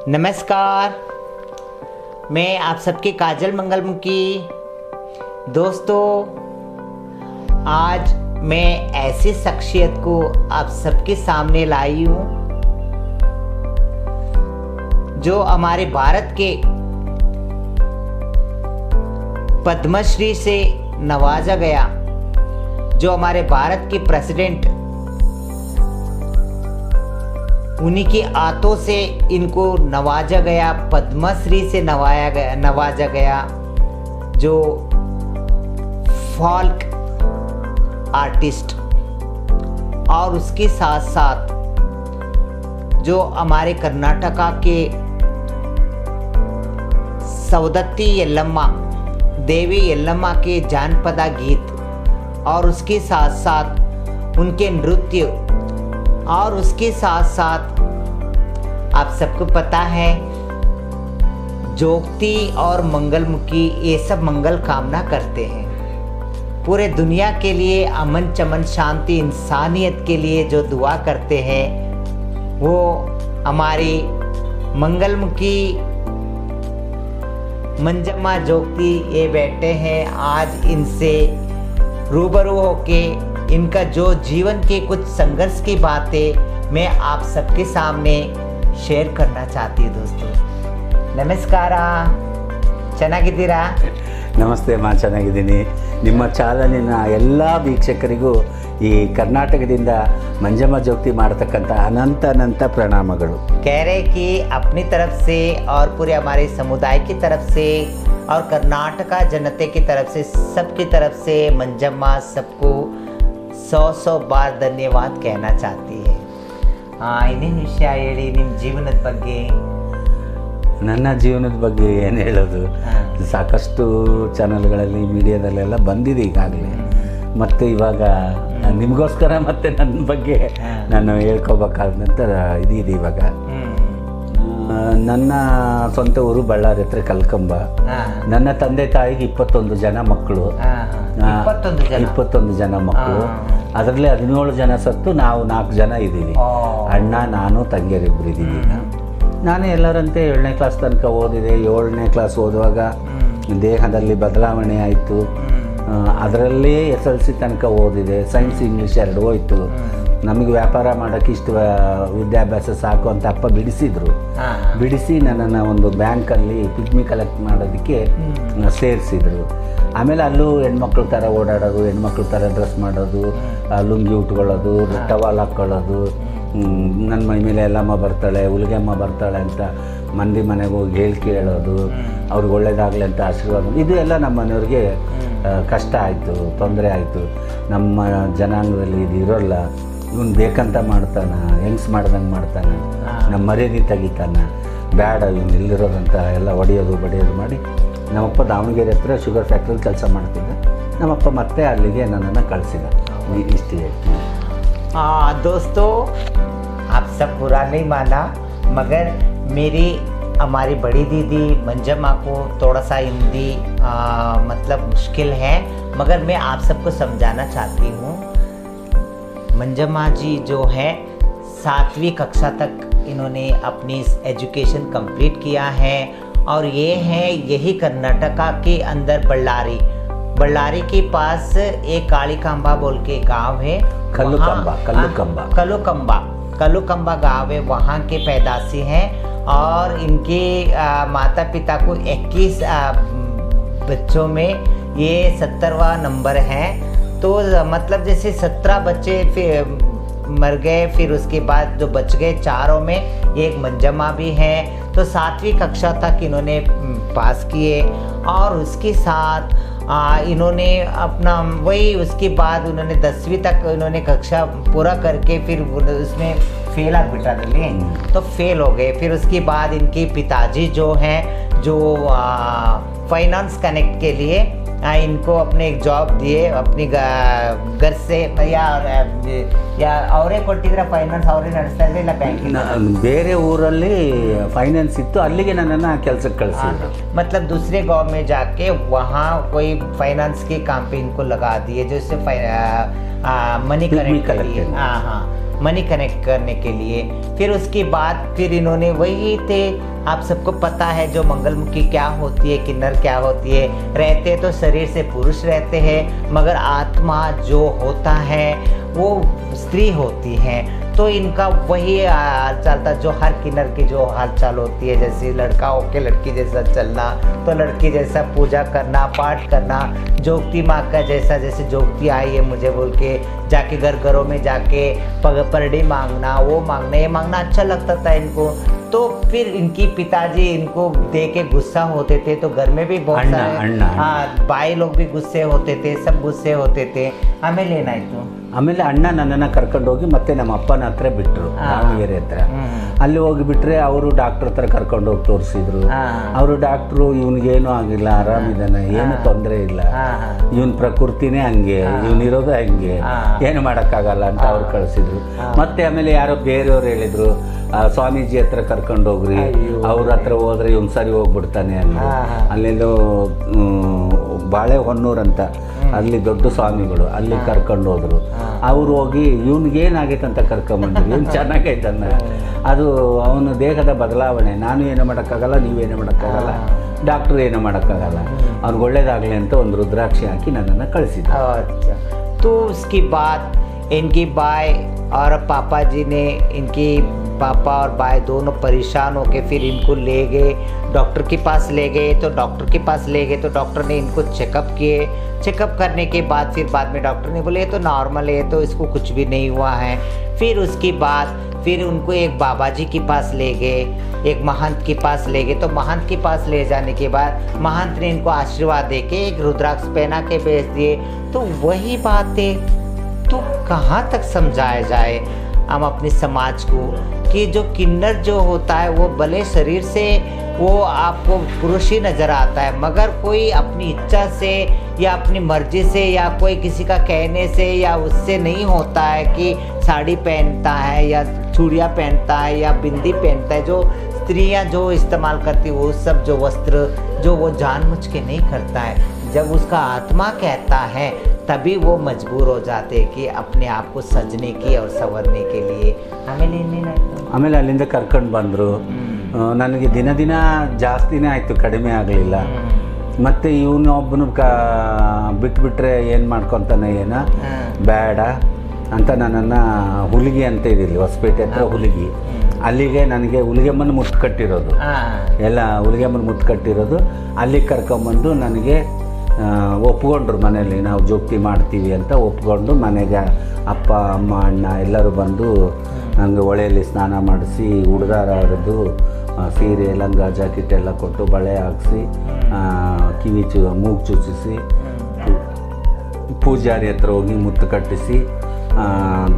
नमस्कार, मैं आप सबके काजल मंगलमुखी। दोस्तों, आज मैं ऐसी शख्सियत को आप सबके सामने लाई हूँ जो हमारे भारत के पद्मश्री से नवाजा गया, जो हमारे भारत के प्रेसिडेंट उन्हीं के हाथों से इनको नवाजा गया, पद्मश्री से नवाजा गया, जो फोल्क आर्टिस्ट और उसके साथ साथ जो हमारे कर्नाटका के सौदत्ती यल्लम्मा देवी यल्लम्मा के जानपदा गीत और उसके साथ साथ उनके नृत्य और उसके साथ साथ आप सबको पता है जोगती और मंगलमुखी ये सब मंगल कामना करते हैं पूरे दुनिया के लिए, अमन चमन शांति इंसानियत के लिए जो दुआ करते हैं वो हमारी मंगलमुखी मंजम्मा जोगती ये बैठे हैं। आज इनसे रूबरू होके इनका जो जीवन के कुछ संघर्ष की बातें मैं आप सबके सामने शेयर करना चाहती हूँ। दोस्तों ನಮಸ್ಕಾರ, ಚೆನ್ನಾಗಿದ್ದೀರಾ? ನಮಸ್ತೆ ಮಾ, ಚೆನ್ನಾಗಿದ್ದೀನಿ. ನಿಮ್ಮ ಚಾನಲಿನ ಎಲ್ಲ ವೀಕ್ಷಕರಿಗೂ ಈ ಕರ್ನಾಟಕದಿಂದ ಮಂಜಮ್ಮ ಜೋಗತಿ ಮಾಡ್ತಕ್ಕಂಥ ಅನಂತ ಪ್ರಣಾಮಗಳು. कह रहे कि अपनी तरफ से और पूरे हमारे समुदाय की तरफ से और कर्नाटका जनता की तरफ से, सबकी तरफ से मंजम्मा सबको 100 बार ಧನ್ಯವಾದ कहना चाहती है. ಇನ್ನೇನು ವಿಷಯ ಹೇಳಿ, ನಿಮ್ಮ ಜೀವನದ ಬಗ್ಗೆ. ನನ್ನ ಜೀವನದ ಬಗ್ಗೆ ಏನು ಹೇಳೋದು, ಸಾಕಷ್ಟು ಚಾನಲ್ಗಳಲ್ಲಿ ಮೀಡಿಯಾದಲ್ಲೆಲ್ಲ ಬಂದಿದೆ ಈಗಾಗಲೇ. ಮತ್ತು ಇವಾಗ ನಿಮಗೋಸ್ಕರ ಮತ್ತೆ ನನ್ನ ಬಗ್ಗೆ ನಾನು ಹೇಳ್ಕೋಬೇಕಾದಂಥ ಇದಿದೆ ಇವಾಗ. ನನ್ನ ಸ್ವಂತ ಊರು ಬಳ್ಳಾರಿ ಹತ್ರ ಕಲ್ಕಂಬ. ನನ್ನ ತಂದೆ ತಾಯಿಗೆ 21 ಜನ ಮಕ್ಕಳು. 21 ಜನ ಮಕ್ಕಳು. ಅದರಲ್ಲಿ 17 ಜನ ಸತ್ತು ನಾವು 4 ಜನ ಇದ್ದೀವಿ. ಅಣ್ಣ, ನಾನು, ತಂಗಿಯರಿಬ್ಬರು ಇದ್ದೀವಿ. ನಾನು ಎಲ್ಲರಂತೆ 7ನೇ ಕ್ಲಾಸ್ ತನಕ ಓದಿದೆ. 7ನೇ ಕ್ಲಾಸ್ ಓದುವಾಗ ದೇಹದಲ್ಲಿ ಬದಲಾವಣೆ ಆಯಿತು. ಅದರಲ್ಲಿ SLC ತನಕ ಓದಿದೆ. ಸೈನ್ಸ್ ಇಂಗ್ಲೀಷ್ 2 ಹೋಯಿತು. ನಮಗೆ ವ್ಯಾಪಾರ ಮಾಡೋಕ್ಕೆ ಇಷ್ಟು ವಿದ್ಯಾಭ್ಯಾಸ ಸಾಕು ಅಂತ ಅಪ್ಪ ಬಿಡಿಸಿ ನನ್ನನ್ನು ಒಂದು ಬ್ಯಾಂಕಲ್ಲಿ ಪಿಗ್ಮಿ ಕಲೆಕ್ಟ್ ಮಾಡೋದಕ್ಕೆ ಸೇರಿಸಿದ್ರು. ಆಮೇಲೆ ಅಲ್ಲೂ ಹೆಣ್ಮಕ್ಳ ಥರ ಓಡಾಡೋದು, ಹೆಣ್ಮಕ್ಳ ಥರ ಡ್ರೆಸ್ ಮಾಡೋದು, ಲುಂಗಿ ಉಟ್ಕೊಳ್ಳೋದು, ಟವಾಲ್ ಹಾಕ್ಕೊಳ್ಳೋದು, ನನ್ನ ಮೈ ಮೇಲೆ ಎಲ್ಲಮ್ಮ ಬರ್ತಾಳೆ, ಹುಲಿಗೆಮ್ಮ ಬರ್ತಾಳೆ ಅಂತ ಮಂದಿ ಮನೆಗೆ ಹೋಗಿ ಕೇಳೋದು, ಅವ್ರಿಗೆ ಒಳ್ಳೇದಾಗಲಿ ಅಂತ ಆಶೀರ್ವಾದ. ಇದು ಎಲ್ಲ ನಮ್ಮ ಮನೆಯವ್ರಿಗೆ ಕಷ್ಟ ಆಯಿತು, ತೊಂದರೆ ಆಯಿತು. ನಮ್ಮ ಜನಾಂಗದಲ್ಲಿ ಇದು ಇರೋಲ್ಲ, ಇವನು ಬೇಕಂತ ಮಾಡ್ತಾನೆ, ಹೆಂಗ್ಸ್ ಮಾಡ್ದಂಗೆ ಮಾಡ್ತಾನೆ, ನಮ್ಮ ಮರ್ಯಾದೆ ತೆಗಿತಾನೆ, ಬೇಡ ಇವನು ಇಲ್ಲಿರೋದಂತ ಎಲ್ಲ ಹೊಡೆಯೋದು ಬಡಿಯೋದು ಮಾಡಿ ನಮ್ಮಪ್ಪ ದಾವಣಗೆರೆ ಹತ್ರ ಶುಗರ್ ಫ್ಯಾಕ್ಟ್ರಿಲಿ ಕೆಲಸ ಮಾಡ್ತಿದ್ದ. ನಮ್ಮಪ್ಪ ಮತ್ತೆ ಅಲ್ಲಿಗೆ ನನ್ನನ್ನು ಕಳಿಸಿದ. ಇಷ್ಟು ಹೇಳ್ತೀನಿ. दोस्तों, आप सब बुरा नहीं माना, मगर हमारी बड़ी दीदी मंजम्मा को थोड़ा सा हिंदी मतलब मुश्किल है, मगर मैं आप सबको समझाना चाहती हूँ। मंजम्मा जी जो है 7वीं कक्षा तक इन्होंने अपनी एजुकेशन कंप्लीट किया है और ये है यही कर्नाटका के अंदर बल्लारी के पास एक कालीकांबा बोल के गांव है। कलुकंबा गांव है, वहाँ के पैदाशी हैं और इनके माता पिता को 21 बच्चों में ये 70वां नंबर है। तो मतलब जैसे 17 बच्चे फिर मर गए, फिर उसके बाद जो बच गए 4 में एक मंजम्मा भी है। तो 7वीं कक्षा तक इन्होंने पास किए और उसके साथ इन्होंने अपना वही उसके बाद उन्होंने 10वीं तक इन्होंने कक्षा पूरा करके फिर उसमें फेल बिठा लिए, तो फेल हो गए। फिर उसके बाद इनके पिताजी जो हैं जो फाइनेंस कनेक्ट के लिए इनको अपने एक जॉब दिए अपनी घर से, या ಅವರೇ ಕೊಟ್ಟಿದ್ರೆ ಫೈನಾನ್ಸ್ ಅವರೇ ನಡೆಸ್ತಾ ಇದ್ರೆ ಇಲ್ಲ ಬ್ಯಾಂಕಿಂಗ್ ಬೇರೆ ಊರಲ್ಲಿ ಫೈನಾನ್ಸ್ ಇತ್ತು, ಅಲ್ಲಿಗೆ ನನ್ನನ್ನು ಕೆಲಸಕ್ಕೆ ಕಳಿಸಿದ್ರು. मतलब दूसरे गांव में जाके वहाँ कोई फाइनेंस के काम पे इनको लगा दिए, जैसे मनी कलेक्ट। हाँ, मनी कनेक्ट करने के लिए। फिर उसके बाद फिर इन्होंने वही थे, आप सबको पता है जो मंगलमुखी क्या होती है, किन्नर क्या होती है। रहते तो शरीर से पुरुष रहते हैं, मगर आत्मा जो होता है वो स्त्री होती है। तो इनका वही हाल चाल था जो हर किन्नर की जो हाल चाल होती है, जैसे लड़का होके लड़की जैसा चलना, तो लड़की जैसा पूजा करना, पाठ करना, जोगती माँ का जैसा, जैसे जोगती आई है मुझे बोल के जाके घरों में जाके परडी मांगना, वो मांगना, ये मांगना अच्छा लगता था इनको। तो फिर इनकी पिताजी इनको दे के गुस्सा होते थे, तो घर में भी बहुत सारे हाँ भाई लोग भी गुस्से होते थे, सब गुस्से होते थे। हमें लेना इತ್ತು ಆಮೇಲೆ ಅಣ್ಣ ನನ್ನನ್ನು ಕರ್ಕೊಂಡು ಹೋಗಿ ಮತ್ತೆ ನಮ್ಮ ಅಪ್ಪನ ಹತ್ರ ಬಿಟ್ಟರು, ದಾವಣಗೆರೆ ಹತ್ರ. ಅಲ್ಲಿ ಹೋಗಿ ಬಿಟ್ರೆ ಅವರು ಡಾಕ್ಟರ್ ಹತ್ರ ಕರ್ಕೊಂಡು ಹೋಗಿ ತೋರಿಸಿದ್ರು. ಅವರು ಡಾಕ್ಟ್ರು ಇವನಿಗೇನು ಆಗಿಲ್ಲ, ಆರಾಮಿದ್ದಾನೆ, ಏನು ತೊಂದರೆ ಇಲ್ಲ, ಇವನ್ ಪ್ರಕೃತಿನೇ ಹಂಗೆ, ಇವನಿರೋದು ಹಂಗೆ, ಏನು ಮಾಡೋಕ್ಕಾಗಲ್ಲ ಅಂತ ಅವ್ರು ಕಳಿಸಿದ್ರು. ಮತ್ತೆ ಆಮೇಲೆ ಯಾರೋ ಬೇರೆಯವ್ರು ಹೇಳಿದ್ರು, ಸ್ವಾಮೀಜಿ ಹತ್ರ ಕರ್ಕೊಂಡು ಹೋಗ್ರಿ, ಅವ್ರ ಹತ್ರ ಹೋದ್ರೆ ಇವನ್ ಸರಿ ಹೋಗ್ಬಿಡ್ತಾನೆ ಅಂದ್ರು. ಅಲ್ಲೆಲ್ಲೋ ಬಾಳೆಹೊನ್ನೂರು ಅಂತ ಅಲ್ಲಿ ದೊಡ್ಡ ಸ್ವಾಮಿಗಳು, ಅಲ್ಲಿ ಕರ್ಕೊಂಡು ಹೋದ್ರು. ಅವ್ರು ಹೋಗಿ ಇವ್ನಿಗೇನಾಗೈತೆ ಅಂತ ಕರ್ಕೊಂಬಂದ್ರು. ಇವ್ನು ಚೆನ್ನಾಗೈತನ್ನ, ಅದು ಅವನ ದೇಹದ ಬದಲಾವಣೆ, ನಾನು ಏನು ಮಾಡೋಕ್ಕಾಗಲ್ಲ, ನೀವೇನು ಮಾಡೋಕ್ಕಾಗಲ್ಲ, ಡಾಕ್ಟ್ರು ಏನು ಮಾಡೋಕ್ಕಾಗಲ್ಲ, ಅವ್ನಿಗೆ ಒಳ್ಳೇದಾಗಲಿ ಅಂತ ಒಂದು ರುದ್ರಾಕ್ಷಿ ಹಾಕಿ ನನ್ನನ್ನು ಕಳಿಸಿದ್ರು. तो उसके बाद इनकी बाई और पापा जी ने, इनकी पापा और बाई दोनों परेशान होके फिर इनको ले गए, डॉक्टर के पास ले गए। तो डॉक्टर के पास ले गए तो डॉक्टर ने इनको चेकअप किए। चेकअप करने के बाद फिर बाद में डॉक्टर ने बोले ये तो नॉर्मल है, तो इसको कुछ भी नहीं हुआ है। फिर उसके बाद फिर उनको एक बाबा जी के पास ले गए, एक महंत के पास ले गए। तो महंत के पास ले जाने के बाद महंत ने इनको आशीर्वाद दे के एक रुद्राक्ष पहना के भेज दिए। तो वही बातें तो कहाँ तक समझाया जाए हम अपने समाज को कि जो किन्नर जो होता है वो भले शरीर से वो आपको पुरुष ही नज़र आता है, मगर कोई अपनी इच्छा से या अपनी मर्जी से या कोई किसी का कहने से या उससे नहीं होता है कि साड़ी पहनता है या चूड़ियाँ पहनता है या बिंदी पहनता है। जो स्त्रियाँ जो इस्तेमाल करती वो सब जो वस्त्र जो वो जानबूझ के नहीं करता है, जब उसका आत्मा कहता है तभी वो मजबूर हो जाते हैं कि अपने आप को सजने की और संवरने के लिए। हमें लेने ಆಮೇಲೆ ಅಲ್ಲಿಂದ ಕರ್ಕೊಂಡು ಬಂದರು. ನನಗೆ ದಿನ ದಿನ ಜಾಸ್ತಿನೇ ಆಯಿತು, ಕಡಿಮೆ ಆಗಲಿಲ್ಲ. ಮತ್ತು ಇವನೊಬ್ಬನು ಬಿಟ್ಬಿಟ್ರೆ ಏನು ಮಾಡ್ಕೊತಾನೆ ಏನೋ ಬೇಡ ಅಂತ ನನ್ನನ್ನು ಹುಲಿಗಿ ಅಂತ ಇದಿಲ್ಲ, ಹೊಸಪೇಟೆ ಹತ್ರ ಹುಲಿಗಿ, ಅಲ್ಲಿಗೆ ನನಗೆ ಹುಲಿಗೆಮ್ಮನ ಮುತ್ತು ಕಟ್ಟಿರೋದು, ಎಲ್ಲ ಹುಲಿಗೆಮ್ಮನ ಮುತ್ತು ಕಟ್ಟಿರೋದು. ಅಲ್ಲಿಗೆ ಕರ್ಕೊಂಬಂದು ನನಗೆ ಒಪ್ಕೊಂಡ್ರು, ಮನೇಲಿ ನಾವು ಜೋಗ್ತಿ ಮಾಡ್ತೀವಿ ಅಂತ ಒಪ್ಕೊಂಡು ಮನೆಗೆ ಅಪ್ಪ ಅಮ್ಮ ಅಣ್ಣ ಎಲ್ಲರೂ ಬಂದು ನನಗೆ ಹೊಳೆಯಲ್ಲಿ ಸ್ನಾನ ಮಾಡಿಸಿ, ಹುಡುಗಾರ ಹರಿದು, ಸೀರೆ ಲಂಗ ಜಾಕೆಟ್ ಎಲ್ಲ ಕೊಟ್ಟು, ಬಳೆ ಹಾಕಿಸಿ, ಕಿವಿ ಮೂಗು ಚುಚ್ಚಿಸಿ, ಪೂಜಾರಿ ಹತ್ರ ಹೋಗಿ ಮುತ್ತು ಕಟ್ಟಿಸಿ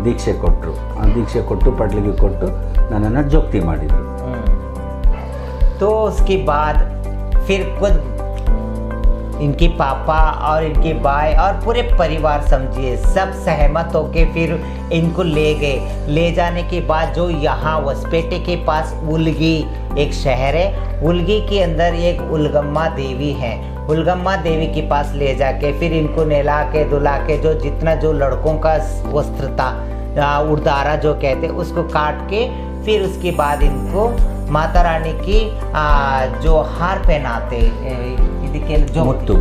ದೀಕ್ಷೆ ಕೊಟ್ಟರು. ಆ ದೀಕ್ಷೆ ಕೊಟ್ಟು ಪಡ್ಲಿಗೆ ಕೊಟ್ಟು ನನ್ನನ್ನು ಜೋಗ್ತಿ ಮಾಡಿದರು. तो उसके बाद फिर खुद इनके पापा और इनके भाई और पूरे परिवार समझिए सब सहमत होके फिर इनको ले गए। ले जाने के बाद जो यहाँ वसपेटे के पास उलगी एक शहर है, उलगी के अंदर एक उलगम्मा देवी है। उलगम्मा देवी के पास ले जाके फिर इनको नहला के धुला के जो जितना जो लड़कों का वस्त्र था, उड़दारा जो कहते उसको काट के फिर उसके बाद इनको माता रानी की जो हार पहनाते, जो मुत्तु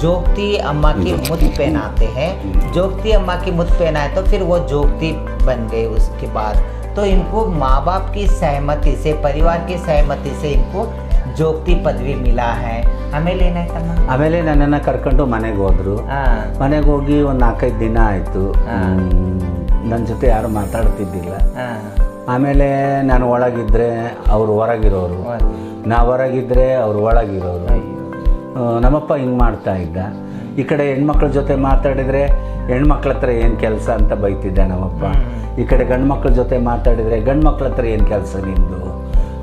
जोगती अम्मा की मुत पहनाते हैं। जोगती अम्मा की मुत पहनाए तो फिर वो जोगती बन गए। उसके बाद तो इनको माँ बाप की सहमति से, परिवार की सहमति से इनको जोगती पदवी मिला है। हमें लेना है करना। ಆಮೇಲೆ ನನ್ನನ್ನು ಕರ್ಕೊಂಡು ಮನೆಗೆ ಹೋದರು. ಮನೆಗೆ ಹೋಗಿ ಒಂದು 4-5 ದಿನ ಆಯಿತು. ನನ್ನ ಜೊತೆ ಯಾರು ಮಾತಾಡ್ತಿದ್ದಿಲ್ಲ. ಆಮೇಲೆ ನಾನು ಒಳಗಿದ್ದರೆ ಅವರು ಹೊರಗಿರೋರು, ನಾವು ಹೊರಗಿದ್ದರೆ ಅವರು ಒಳಗಿರೋರು. ನಮ್ಮಪ್ಪ ಹಿಂಗೆ ಮಾಡ್ತಾ ಇದ್ದ. ಈ ಕಡೆ ಹೆಣ್ಮಕ್ಳ ಜೊತೆ ಮಾತಾಡಿದರೆ ಹೆಣ್ಮಕ್ಳ ಹತ್ರ ಏನು ಕೆಲಸ ಅಂತ ಬೈತಿದ್ದ ನಮ್ಮಪ್ಪ. ಈ ಕಡೆ ಗಂಡು ಮಕ್ಳ ಜೊತೆ ಮಾತಾಡಿದರೆ ಗಂಡು ಮಕ್ಳ ಹತ್ರ ಏನು ಕೆಲಸ ನಿಂದು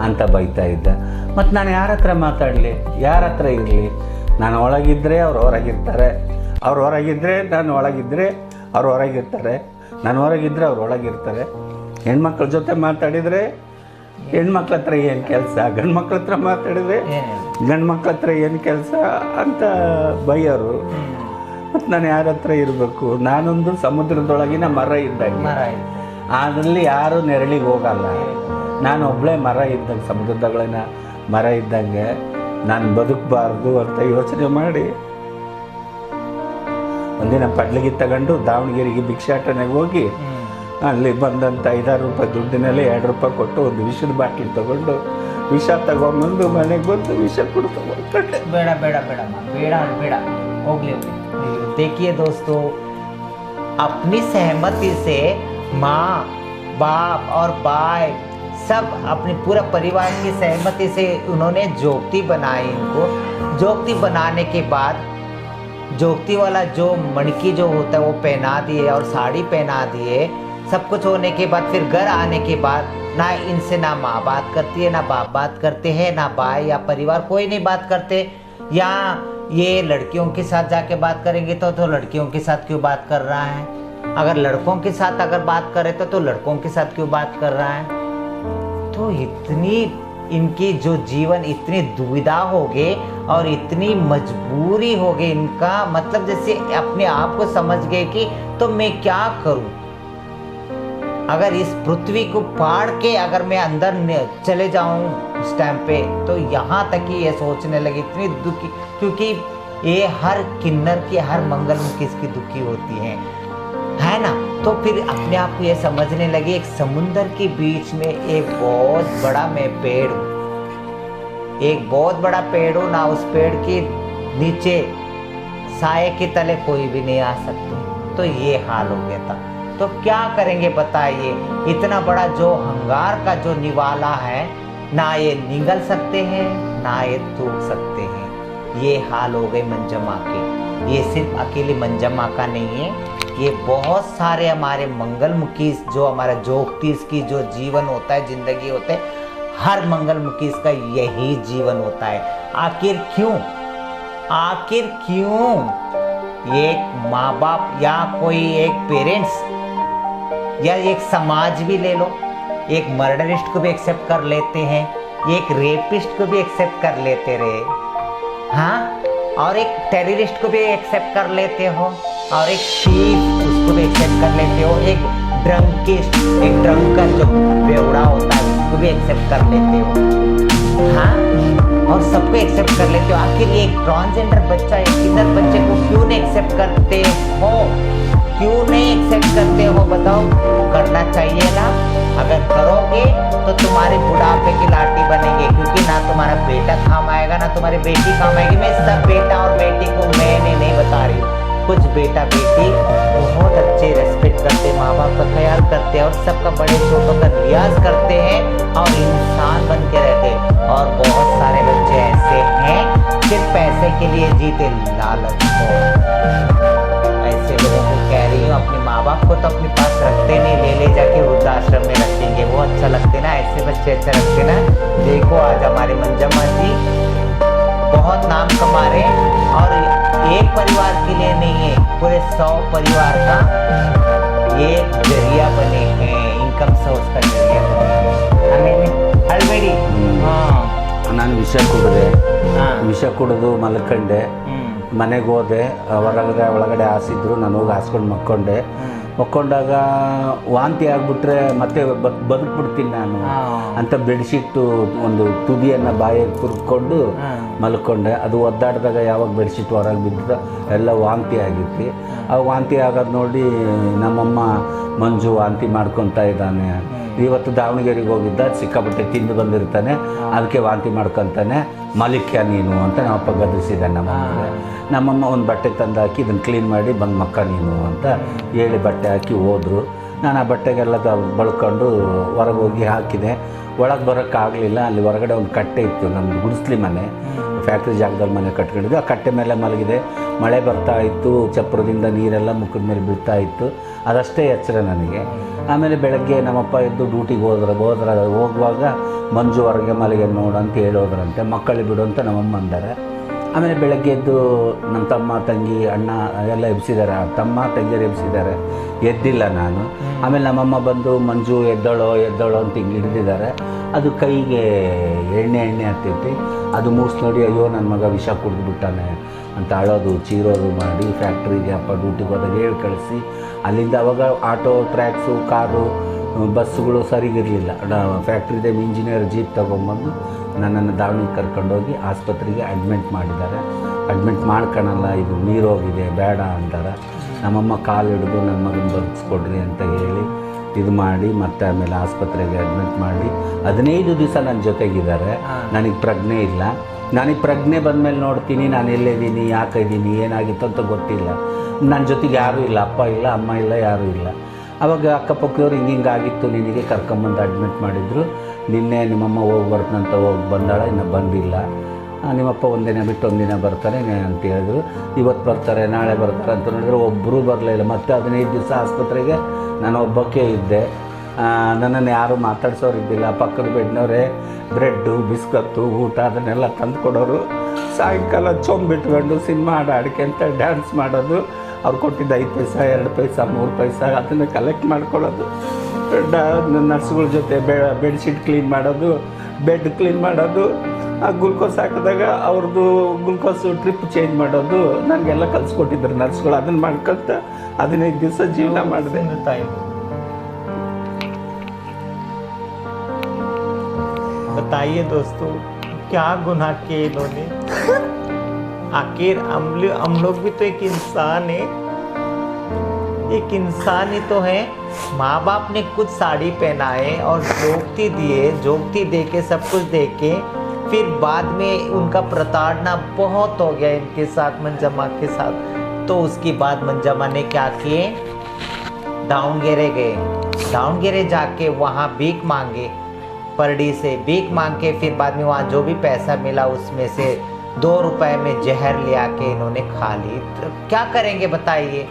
ಅಂತ ಬೈತಾ ಇದ್ದ. ಮತ್ತು ನಾನು ಯಾರ ಹತ್ರ ಮಾತಾಡಲಿ, ಯಾರ ಹತ್ರ ಇರಲಿ? ನಾನು ಒಳಗಿದ್ದರೆ ಅವ್ರು ಹೊರಗಿರ್ತಾರೆ, ಅವ್ರು ಹೊರಗಿದ್ದರೆ ನಾನು ಒಳಗಿದ್ದರೆ ಅವ್ರು ಹೊರಗಿರ್ತಾರೆ, ನಾನು ಹೊರಗಿದ್ದರೆ ಅವ್ರು ಒಳಗಿರ್ತಾರೆ. ಹೆಣ್ಮಕ್ಳ ಜೊತೆ ಮಾತಾಡಿದರೆ ಹೆಣ್ಮಕ್ಳ ಹತ್ರ ಏನು ಕೆಲಸ, ಗಂಡು ಮಕ್ಳ ಹತ್ರ ಮಾತಾಡಿದರೆ ಗಂಡು ಮಕ್ಳ ಹತ್ರ ಏನು ಕೆಲಸ ಅಂತ ಬೈಯೋರು. ಮತ್ತು ನಾನು ಯಾರ ಹತ್ರ ಇರಬೇಕು? ನಾನೊಂದು ಸಮುದ್ರದೊಳಗಿನ ಮರ ಇದ್ದಂಗೆ. ಅದರಲ್ಲಿ ಯಾರು ನೆರಳಿಗೆ ಹೋಗಲ್ಲ. ನಾನು ಒಬ್ಬಳೇ ಮರ ಇದ್ದಂಗೆ, ಸಮುದ್ರದೊಳಗಿನ ಮರ ಇದ್ದಂಗೆ ನಾನು ಬದುಕಬಾರ್ದು ಅಂತ ಯೋಚನೆ ಮಾಡಿ ಒಂದಿನ ಪಡ್ಲಿಗೆ ತಗೊಂಡು ದಾವಣಗೆರೆಗೆ ಭಿಕ್ಷಾಟನೆಗೆ ಹೋಗಿ ಅಲ್ಲಿ ಬಂದಂಥ 5-6 ರೂಪಾಯಿ ದುಡ್ಡಿನಲ್ಲಿ 2 ರೂಪಾಯಿ ಕೊಟ್ಟು ಒಂದು ವಿಷದ ಬಾಟ್ಲಿ ತಗೊಂಡು ವಿಷ ತಗೊಂಬಂದು ಮನೆಗೆ ಬಂದು ವಿಷ ಕುಡ್ದು ಬರ್ಕೊಂಡೆ. ಬೇಡ ಬೇಡ ಬೇಡಮ್ಮ, ಬೇಡ ಬೇಡ, ಹೋಗ್ಲಿ ಹೋಗ್ಲಿ. देखिए दोस्तों, अपनी सहमति से माँ बाप और भाई सब अपने पूरा परिवार की सहमति से उन्होंने जोगती बनाई। इनको जोगती बनाने के बाद जोगती वाला जो मणकी जो होता है वो पहना दिए और साड़ी पहना दिए। सब कुछ होने के बाद फिर घर आने के बाद ना इनसे ना माँ बात करती है, ना बाप बात करते हैं, ना भाई या परिवार कोई नहीं बात करते। या ये लड़कियों के साथ जाके बात करेंगे तो लड़कियों के साथ क्यों बात कर रहा है, अगर लड़कों के साथ अगर बात करे तो लड़कों के साथ क्यों बात कर रहा है। तो इतनी इनकी जो जीवन इतनी दुविधा हो गए और इतनी मजबूरी हो गई इनका, मतलब जैसे अपने आप को समझ गए कि तो मैं क्या करूं, अगर इस पृथ्वी को फाड़ के अगर मैं अंदर चले जाऊं उस टाइम पे, तो यहाँ तक ही ये सोचने लगे, इतनी दुखी, क्योंकि ये हर किन्नर की हर मंगलमुखी इसकी दुखी होती है ना। तो फिर अपने आप को ये समझने लगे एक समुंदर के बीच में एक बहुत बड़ा मैं पेड़ हूँ, एक बहुत बड़ा पेड़ हूँ ना, उस पेड़ के नीचे साए के तले कोई भी नहीं आ सकते। तो ये हाल हो गया था। तो क्या करेंगे बताइए, इतना बड़ा जो हंगार का जो निवाला है, ना ये निगल सकते हैं ना ये थूक सकते हैं। ये हाल हो गए मंजम्मा के। ये सिर्फ अकेले मंजम्मा का नहीं है, ये बहुत सारे हमारे मंगलमुखी जो हमारा जोगतीस की जो जीवन होता है, जिंदगी होता है, हर मंगलमुखी का यही जीवन होता है। आखिर क्यों एक माँ बाप या कोई एक पेरेंट्स या एक समाज भी ले लो, एक मर्डरिस्ट को भी एक्सेप्ट कर लेते हैं, एक रेपिस्ट को भी एक्सेप्ट कर लेते रहे, हाँ, और एक टेररिस्ट को भी एक्सेप्ट कर लेते हो, और एक थीफ उसको भी एक्सेप्ट कर लेते हो, एक ड्रंकिस्ट, एक ड्रंकर जो बेवड़ा होता है उसको भी एक्सेप्ट कर लेते हो, हाँ, और सबको एक्सेप्ट कर लेते हो। आखिर ये एक ट्रांसजेंडर बच्चा, एक किन्नर बच्चे को क्यों नहीं एक्सेप्ट करते हो, क्यों नहीं एक्सेप्ट करते हो बताओ। करना चाहिए ना, अगर करोगे तो तुम्हारे बुढ़ापे की लाठी बनेंगे, क्योंकि ना तुम्हारा बेटा काम आएगा ना तुम्हारी बेटी काम आएगी। मैं सब बेटा और बेटी को मैंने नहीं बता रही हूँ, कुछ बेटा बेटी बहुत अच्छे रेस्पेक्ट करते, माँ बाप का ख्याल करते हैं और सबका बड़े छोटों का लिहाज करते हैं और इंसान बन के रहते हैं। और बहुत सारे बच्चे ऐसे हैं सिर्फ पैसे के लिए जीते, लालच हो। ऐसे लोगों को कह रही हूँ, अपने माँ बाप को तो अपने पास रखते नहीं, ले जाके वृद्धाश्रम में रखेंगे, वो अच्छा लगते ना, ऐसे बच्चे अच्छे लगते ना। देखो आज हमारे मंजम्मा जी बहुत नाम कमा रहे हैं और एक परिवार के लिए नहीं है, पूरे 100 परिवार का ये जरिया बने हैं, इनकम सोर्स का जरिया बने हैं। अल्बेड़ी ನಾನು ವಿಷ ಕುಡಿದು ಮಲ್ಕೊಂಡೆ, ಮನೆಗೆ ಹೋದೆ, ಒಳಗಡೆ ಹಾಸಿದ್ರು, ನಾನು ಹೋಗಿ ಹಾಸ್ಕೊಂಡು ಮಕ್ಕೊಂಡಾಗ ವಾಂತಿ ಆಗಿಬಿಟ್ರೆ ಮತ್ತೆ ಬದುಕ್ಬಿಡ್ತೀನಿ ನಾನು ಅಂತ ಬೆಡ್ಶೀಟು ಒಂದು ತುದಿಯನ್ನು ಬಾಯಿಗೆ ತುರ್ಕೊಂಡು ಮಲ್ಕೊಂಡೆ. ಅದು ಒದ್ದಾಡಿದಾಗ ಯಾವಾಗ ಬೆಡ್ಶೀಟ್ ಹೊರಗೆ ಬಿದ್ದ ಎಲ್ಲ ವಾಂತಿ ಆಗಿತ್ತು. ಆ ವಾಂತಿ ಆಗೋದು ನೋಡಿ ನಮ್ಮಮ್ಮ ಮಂಜು ವಾಂತಿ ಮಾಡ್ಕೊತಾ ಇದ್ದಾನೆ, ಇವತ್ತು ದಾವಣಗೆರೆಗೆ ಹೋಗಿದ್ದ, ಸಿಕ್ಕಾಪಟ್ಟೆ ತಿಂದು ಬಂದಿರ್ತಾನೆ, ಅದಕ್ಕೆ ವಾಂತಿ ಮಾಡ್ಕೊತಾನೆ, ಮಲಿಕ್ಯ ನೀನು ಅಂತ ನಮ್ಮಪ್ಪ ಗದರಿಸಿದ ನಮ್ಮಮ್ಮ ಒಂದು ಬಟ್ಟೆ ತಂದು ಹಾಕಿ ಇದನ್ನು ಕ್ಲೀನ್ ಮಾಡಿ ಬಂದು ಮಕ್ಕ ನೀನು ಅಂತ ಹೇಳಿ ಬಟ್ಟೆ ಹಾಕಿ ಹೋದರು. ನಾನು ಆ ಬಟ್ಟೆಗೆಲ್ಲ ಬಳ್ಕೊಂಡು ಹೊರಗೆ ಹೋಗಿ ಹಾಕಿದೆ. ಒಳಗೆ ಬರೋಕ್ಕಾಗಲಿಲ್ಲ, ಅಲ್ಲಿ ಹೊರಗಡೆ ಒಂದು ಕಟ್ಟೆ ಇತ್ತು, ನಮ್ಮದು ಗುಡಿಸ್ಲಿ ಮನೆ, ಫ್ಯಾಕ್ಟ್ರಿ ಜಾಗದಲ್ಲಿ ಮನೆ ಕಟ್ಕೊಂಡಿದ್ದು. ಆ ಕಟ್ಟೆ ಮೇಲೆ ಮಲಗಿದೆ, ಮಳೆ ಬರ್ತಾ ಇತ್ತು, ಚಪ್ರದಿಂದ ನೀರೆಲ್ಲ ಮುಖದ ಮೇಲೆ ಬೀಳ್ತಾ ಇತ್ತು, ಅದಷ್ಟೇ ಎಚ್ಚರ ನನಗೆ. ಆಮೇಲೆ ಬೆಳಗ್ಗೆ ನಮ್ಮಪ್ಪ ಎದ್ದು ಡ್ಯೂಟಿಗೆ ಹೋಗುವಾಗ ಮಂಜು ಹೊರಗೆ ಮಲಗೆ ನೋಡು ಅಂತ ಹೇಳೋದ್ರಂತೆ, ಮಕ್ಕಳಿಗೆ ಬಿಡು ಅಂತ ನಮ್ಮಮ್ಮ ಅಂತಾರೆ. ಆಮೇಲೆ ಬೆಳಗ್ಗೆ ಎದ್ದು ನಮ್ಮ ತಮ್ಮ ತಂಗಿ ಅಣ್ಣ ಎಲ್ಲ ಎಬ್ಸಿದ್ದಾರೆ, ತಮ್ಮ ತಂಗಿಯರು ಎಬ್ಸಿದ್ದಾರೆ, ಎದ್ದಿಲ್ಲ ನಾನು. ಆಮೇಲೆ ನಮ್ಮಮ್ಮ ಬಂದು ಮಂಜು ಎದ್ದಳೋ ಅಂತ ಹಿಂಗೆ ಹಿಡಿದಿದ್ದಾರೆ. ಅದು ಕೈಗೆ ಎಣ್ಣೆ ಆಗ್ತೈತಿ. ಅದು ಮೂಸ್ ನೋಡಿ ಅಯ್ಯೋ ನನ್ನ ಮಗ ವಿಷ ಕುಡಿದು ಬಿಟ್ಟಾನೆ ಅಂತ ಅಳೋದು ಚೀರೋದು ಮಾಡಿ ಫ್ಯಾಕ್ಟ್ರಿಗೆ ಅಪ್ಪ ಡ್ಯೂಟಿಗೆ ಹೋದಾಗ ಹೇಳಿ ಕಳಿಸಿ ಅಲ್ಲಿಂದ ಅವಾಗ ಆಟೋ ಟ್ರ್ಯಾಕ್ಸು ಕಾರು ಬಸ್ಸುಗಳು ಸರಿಗಿರಲಿಲ್ಲ. ಫ್ಯಾಕ್ಟ್ರಿದೆ ಇಂಜಿನಿಯರ್ ಜೀಪ್ ತೊಗೊಂಬಂದು ನನ್ನನ್ನು ದಾವಣಿಗೆ ಕರ್ಕೊಂಡೋಗಿ ಆಸ್ಪತ್ರೆಗೆ ಅಡ್ಮಿಟ್ ಮಾಡಿದ್ದಾರೆ. ಅಡ್ಮಿಟ್ ಮಾಡ್ಕೊಳಲ್ಲ, ಇದು ನೀರೋಗಿದೆ ಬೇಡ ಅಂತಾರೆ. ನಮ್ಮಮ್ಮ ಕಾಲು ಹಿಡಿದು ನನ್ನ ಮಗನ ಬದುಕಿಸ್ಕೊಡ್ರಿ ಅಂತ ಹೇಳಿ ಇದು ಮಾಡಿ ಮತ್ತೆ ಆಮೇಲೆ ಆಸ್ಪತ್ರೆಗೆ ಅಡ್ಮಿಟ್ ಮಾಡಿ 15 ದಿವಸ ನನ್ನ ಜೊತೆಗಿದ್ದಾರೆ. ನನಗೆ ಪ್ರಜ್ಞೆ ಇಲ್ಲ. ನನಗೆ ಪ್ರಜ್ಞೆ ಬಂದಮೇಲೆ ನೋಡ್ತೀನಿ ನಾನು ಎಲ್ಲಿದ್ದೀನಿ, ಯಾಕೆ ಇದ್ದೀನಿ, ಏನಾಗಿತ್ತು ಅಂತ ಗೊತ್ತಿಲ್ಲ. ನನ್ನ ಜೊತೆಗೆ ಯಾರೂ ಇಲ್ಲ, ಅಪ್ಪ ಇಲ್ಲ, ಅಮ್ಮ ಇಲ್ಲ, ಯಾರೂ ಇಲ್ಲ. ಆವಾಗ ಅಕ್ಕಪಕ್ಕದವ್ರು ಹಿಂಗಾಗಿತ್ತು ನಿನಗೆ ಕರ್ಕೊಂಬಂದು ಅಡ್ಮಿಟ್ ಮಾಡಿದ್ರು. ನಿನ್ನೆ ನಿಮ್ಮಮ್ಮ ಹೋಗಿ ಬರ್ತಂತ ಹೋಗಿ ಬಂದಾಳ, ಇನ್ನೂ ಬಂದಿಲ್ಲ. ನಿಮ್ಮಪ್ಪ ಒಂದಿನ ಬಿಟ್ಟು ಒಂದಿನ ಬರ್ತಾರೆ ಅಂತ ಹೇಳಿದ್ರು. ಇವತ್ತು ಬರ್ತಾರೆ ನಾಳೆ ಬರ್ತಾರೆ ಅಂತ ನೋಡಿದ್ರೆ ಒಬ್ಬರೂ ಬರಲಿಲ್ಲ. ಮತ್ತೆ 15 ದಿವಸ ಆಸ್ಪತ್ರೆಗೆ ನಾನು ಒಬ್ಬಕ್ಕೆ ಇದ್ದೆ. ನನ್ನನ್ನು ಯಾರೂ ಮಾತಾಡ್ಸೋರು ಇದ್ದಿಲ್ಲ. ಪಕ್ಕದ ಬೆಡ್ನವರೇ ಬ್ರೆಡ್ಡು ಬಿಸ್ಕತ್ತು ಊಟ ಅದನ್ನೆಲ್ಲ ತಂದು ಕೊಡೋರು. ಸಾಯಂಕಾಲ ಚೊಂಬಿಟ್ಕೊಂಡು ಸಿನಿಮಾ ಆಡ್ಕೊಂತ ಡ್ಯಾನ್ಸ್ ಮಾಡೋದು. ಅವ್ರು ಕೊಟ್ಟಿದ್ದ 5 ಪೈಸಾ 2 ಪೈಸಾ 3 ಪೈಸಾ ಅದನ್ನು ಕಲೆಕ್ಟ್ ಮಾಡ್ಕೊಳ್ಳೋದು. ನರ್ಸ್ಗಳ ಜೊತೆ ಬೆಡ್ಶೀಟ್ ಕ್ಲೀನ್ ಮಾಡೋದು, ಬೆಡ್ ಕ್ಲೀನ್ ಮಾಡೋದು. ಆ ಗ್ಲುಕೋಸ್ ಹಾಕಿದಾಗ ಅವ್ರದ್ದು ಗ್ಲುಕೋಸು ಟ್ರಿಪ್ ಚೇಂಜ್ ಮಾಡೋದು ನನಗೆಲ್ಲ ಕಲಿಸ್ಕೊಟ್ಟಿದ್ರು ನರ್ಸ್ಗಳು. ಅದನ್ನು ಮಾಡ್ಕೊತ 15 ದಿವಸ ಜೀವನ ಮಾಡಿದೆ. ताई बताइए दोस्तों क्या गुनाह किए इन्होंने। आखिर हम लोग भी तो एक इंसान है, एक इंसान ही तो है। माँ बाप ने कुछ साड़ी पहनाए और जोगती दिए, जोगती दे के सब कुछ दे के फिर बाद में उनका प्रताड़ना बहुत हो गया इनके साथ, मंजम्मा के साथ। तो उसके बाद मंजम्मा ने क्या किए, दावणगेरे गए। दावणगेरे जाके वहाँ भीख मांगे, परडी से भीख मांग के फिर बाद में वहाँ जो भी पैसा मिला उसमें से 2 रुपए में जहर ले आके इन्होंने खा ली। तो क्या करेंगे बताइए,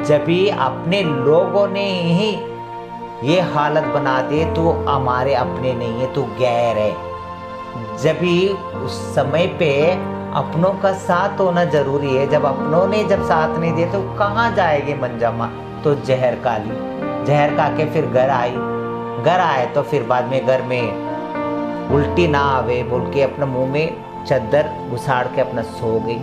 जब भी अपने लोगों ने ही ये हालत बना दी तो हमारे अपने नहीं है तो गैर है। जब भी उस समय पे अपनों का साथ होना जरूरी है। जब अपनों ने जब साथ नहीं दिए तो कहाँ जाएगी मंजम्मा। तो जहर खा ली, जहर खा के फिर घर आई। घर आए तो फिर बाद में घर में उल्टी ना आवे बोल के अपना मुंह में चद्दर घुसाड़ के अपना सो गई।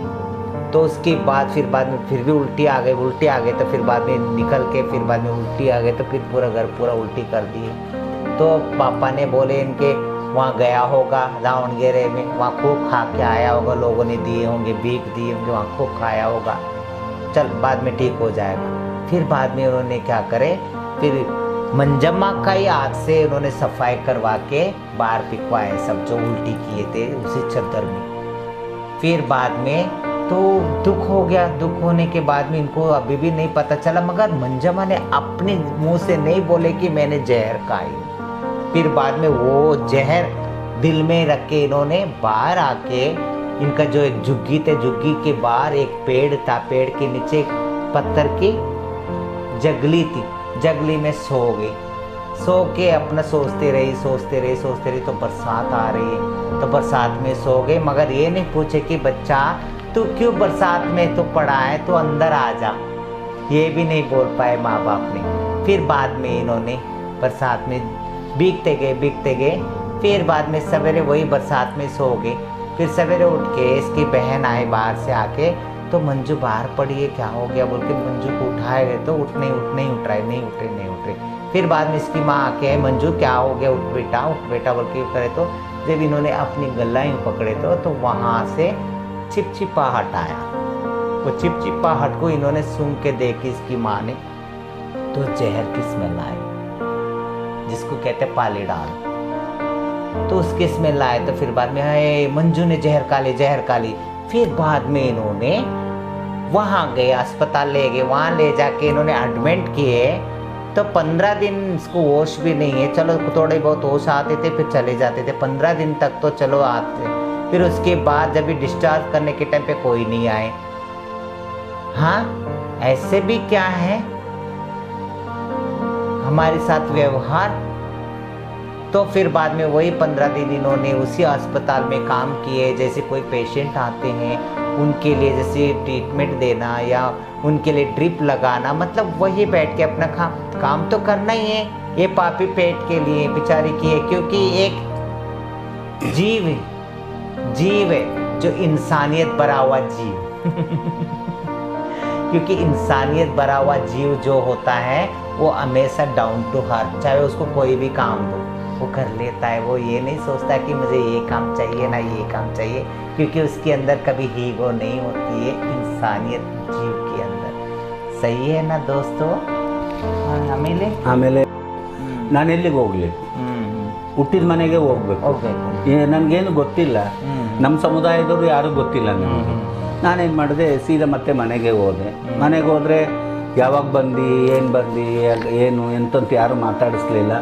तो उसके बाद में फिर भी उल्टी आ गई तो फिर बाद में निकल के फिर बाद में उल्टी आ गई तो फिर पूरा घर पूरा उल्टी कर दिए। तो पापा ने बोले इनके वहाँ गया होगा दावणगेरे में, वहाँ खूब खा के आया होगा, लोगों ने दिए होंगे, भीख दिए होंगे, वहाँ खूब खाया होगा, चल बाद में ठीक हो जाएगा। फिर बाद में उन्होंने क्या करे, फिर मंजम्मा का ही हाथ से उन्होंने सफाई करवा के बाहर पिकवाए सब जो उल्टी किए थे उसी चद्दर में। फिर बाद में तो दुख हो गया। दुख होने के बाद में इनको अभी भी नहीं पता चला, मगर मंजम्मा ने अपने मुंह से नहीं बोले कि मैंने जहर खाई। फिर बाद में वो जहर दिल में रख के इन्होंने बाहर आके इनका जो एक झुग्गी थे, झुग्गी के बाहर एक पेड़ था, पेड़ के नीचे पत्थर की जगली थी, जगली में सो गई। सो के अपना सोचते रही तो बरसात आ रही है तो बरसात में सो गए। मगर ये नहीं पूछे कि बच्चा तू क्यों बरसात में तो पड़ा है, तो अंदर आ जा, ये भी नहीं बोल पाए माँ बाप ने। फिर बाद में इन्होंने बरसात में भीगते गए। फिर बाद में सवेरे वही बरसात में सो गए। फिर सवेरे उठ के इसकी बहन आई बाहर से आके, तो मंजू बाहर पड़ी है, क्या हो गया बोल के मंजू को उठाए गए तो उठ नहीं उठ रहे। फिर बाद में इसकी माँ आके मंजू क्या हो गया, उठ बेटा बोल के करे। तो जब इन्होंने अपनी गला यूँ पकड़े तो वहाँ से चिपचिपाहट आया। वो चिपचिपाहट को इन्होंने सूंघ के देखी इसकी माँ ने, तो जहर की स्मेल आई, जिसको कहते पाली डाल। तो उसकी स्मेल आए तो फिर बाद में मंजू ने जहर खा ली। फिर बाद में इन्होंने वहाँ गए, अस्पताल ले गए, वहाँ ले जाके इन्होंने एडमिट किए। तो 15 दिन इसको होश भी नहीं है, चलो थोड़े बहुत होश आते थे फिर चले जाते थे, 15 दिन तक तो चलो आते। फिर उसके बाद जब भी डिस्चार्ज करने के टाइम पे कोई नहीं आए। हाँ, ऐसे भी क्या है हमारे साथ व्यवहार। तो फिर बाद में वही 15 दिन इन्होंने उसी अस्पताल में काम किए। जैसे कोई पेशेंट आते हैं उनके लिए जैसे ट्रीटमेंट देना या उनके लिए ड्रिप लगाना, मतलब वही बैठ के अपना काम तो करना ही है, ये पापी पेट के लिए बेचारी की है, क्योंकि एक जीव है जो इंसानियत भरा हुआ जीव क्योंकि इंसानियत भरा हुआ जीव जो होता है वो हमेशा डाउन टू अर्थ, चाहे उसको कोई भी काम दो वो कर लेता है। वो ये नहीं सोचता कि मुझे ये काम चाहिए ना ये काम चाहिए, क्योंकि उसके अंदर कभी ईगो नहीं होती है इंसानियत जीव के अंदर। सही है ना दोस्तों? ಆಮೇಲೆ ನಾನು ಎಲ್ಲಿಗೆ ಹೋಗ್ಲಿ, ಹುಟ್ಟಿದ ಮನೆಗೆ ಹೋಗ್ಬೇಕು. ನನಗೇನು ಗೊತ್ತಿಲ್ಲ, ನಮ್ಮ ಸಮುದಾಯದವರು ಯಾರು ಗೊತ್ತಿಲ್ಲ ನನಗೆ. ನಾನೇನು ಮಾಡಿದೆ, ಸೀದಾ ಮತ್ತೆ ಮನೆಗೆ ಹೋದೆ. ಮನೆಗೆ ಹೋದರೆ ಯಾವಾಗ ಬಂದು ಏನು ಎಂತಂತ ಯಾರು ಮಾತಾಡಿಸ್ಲಿಲ್ಲ.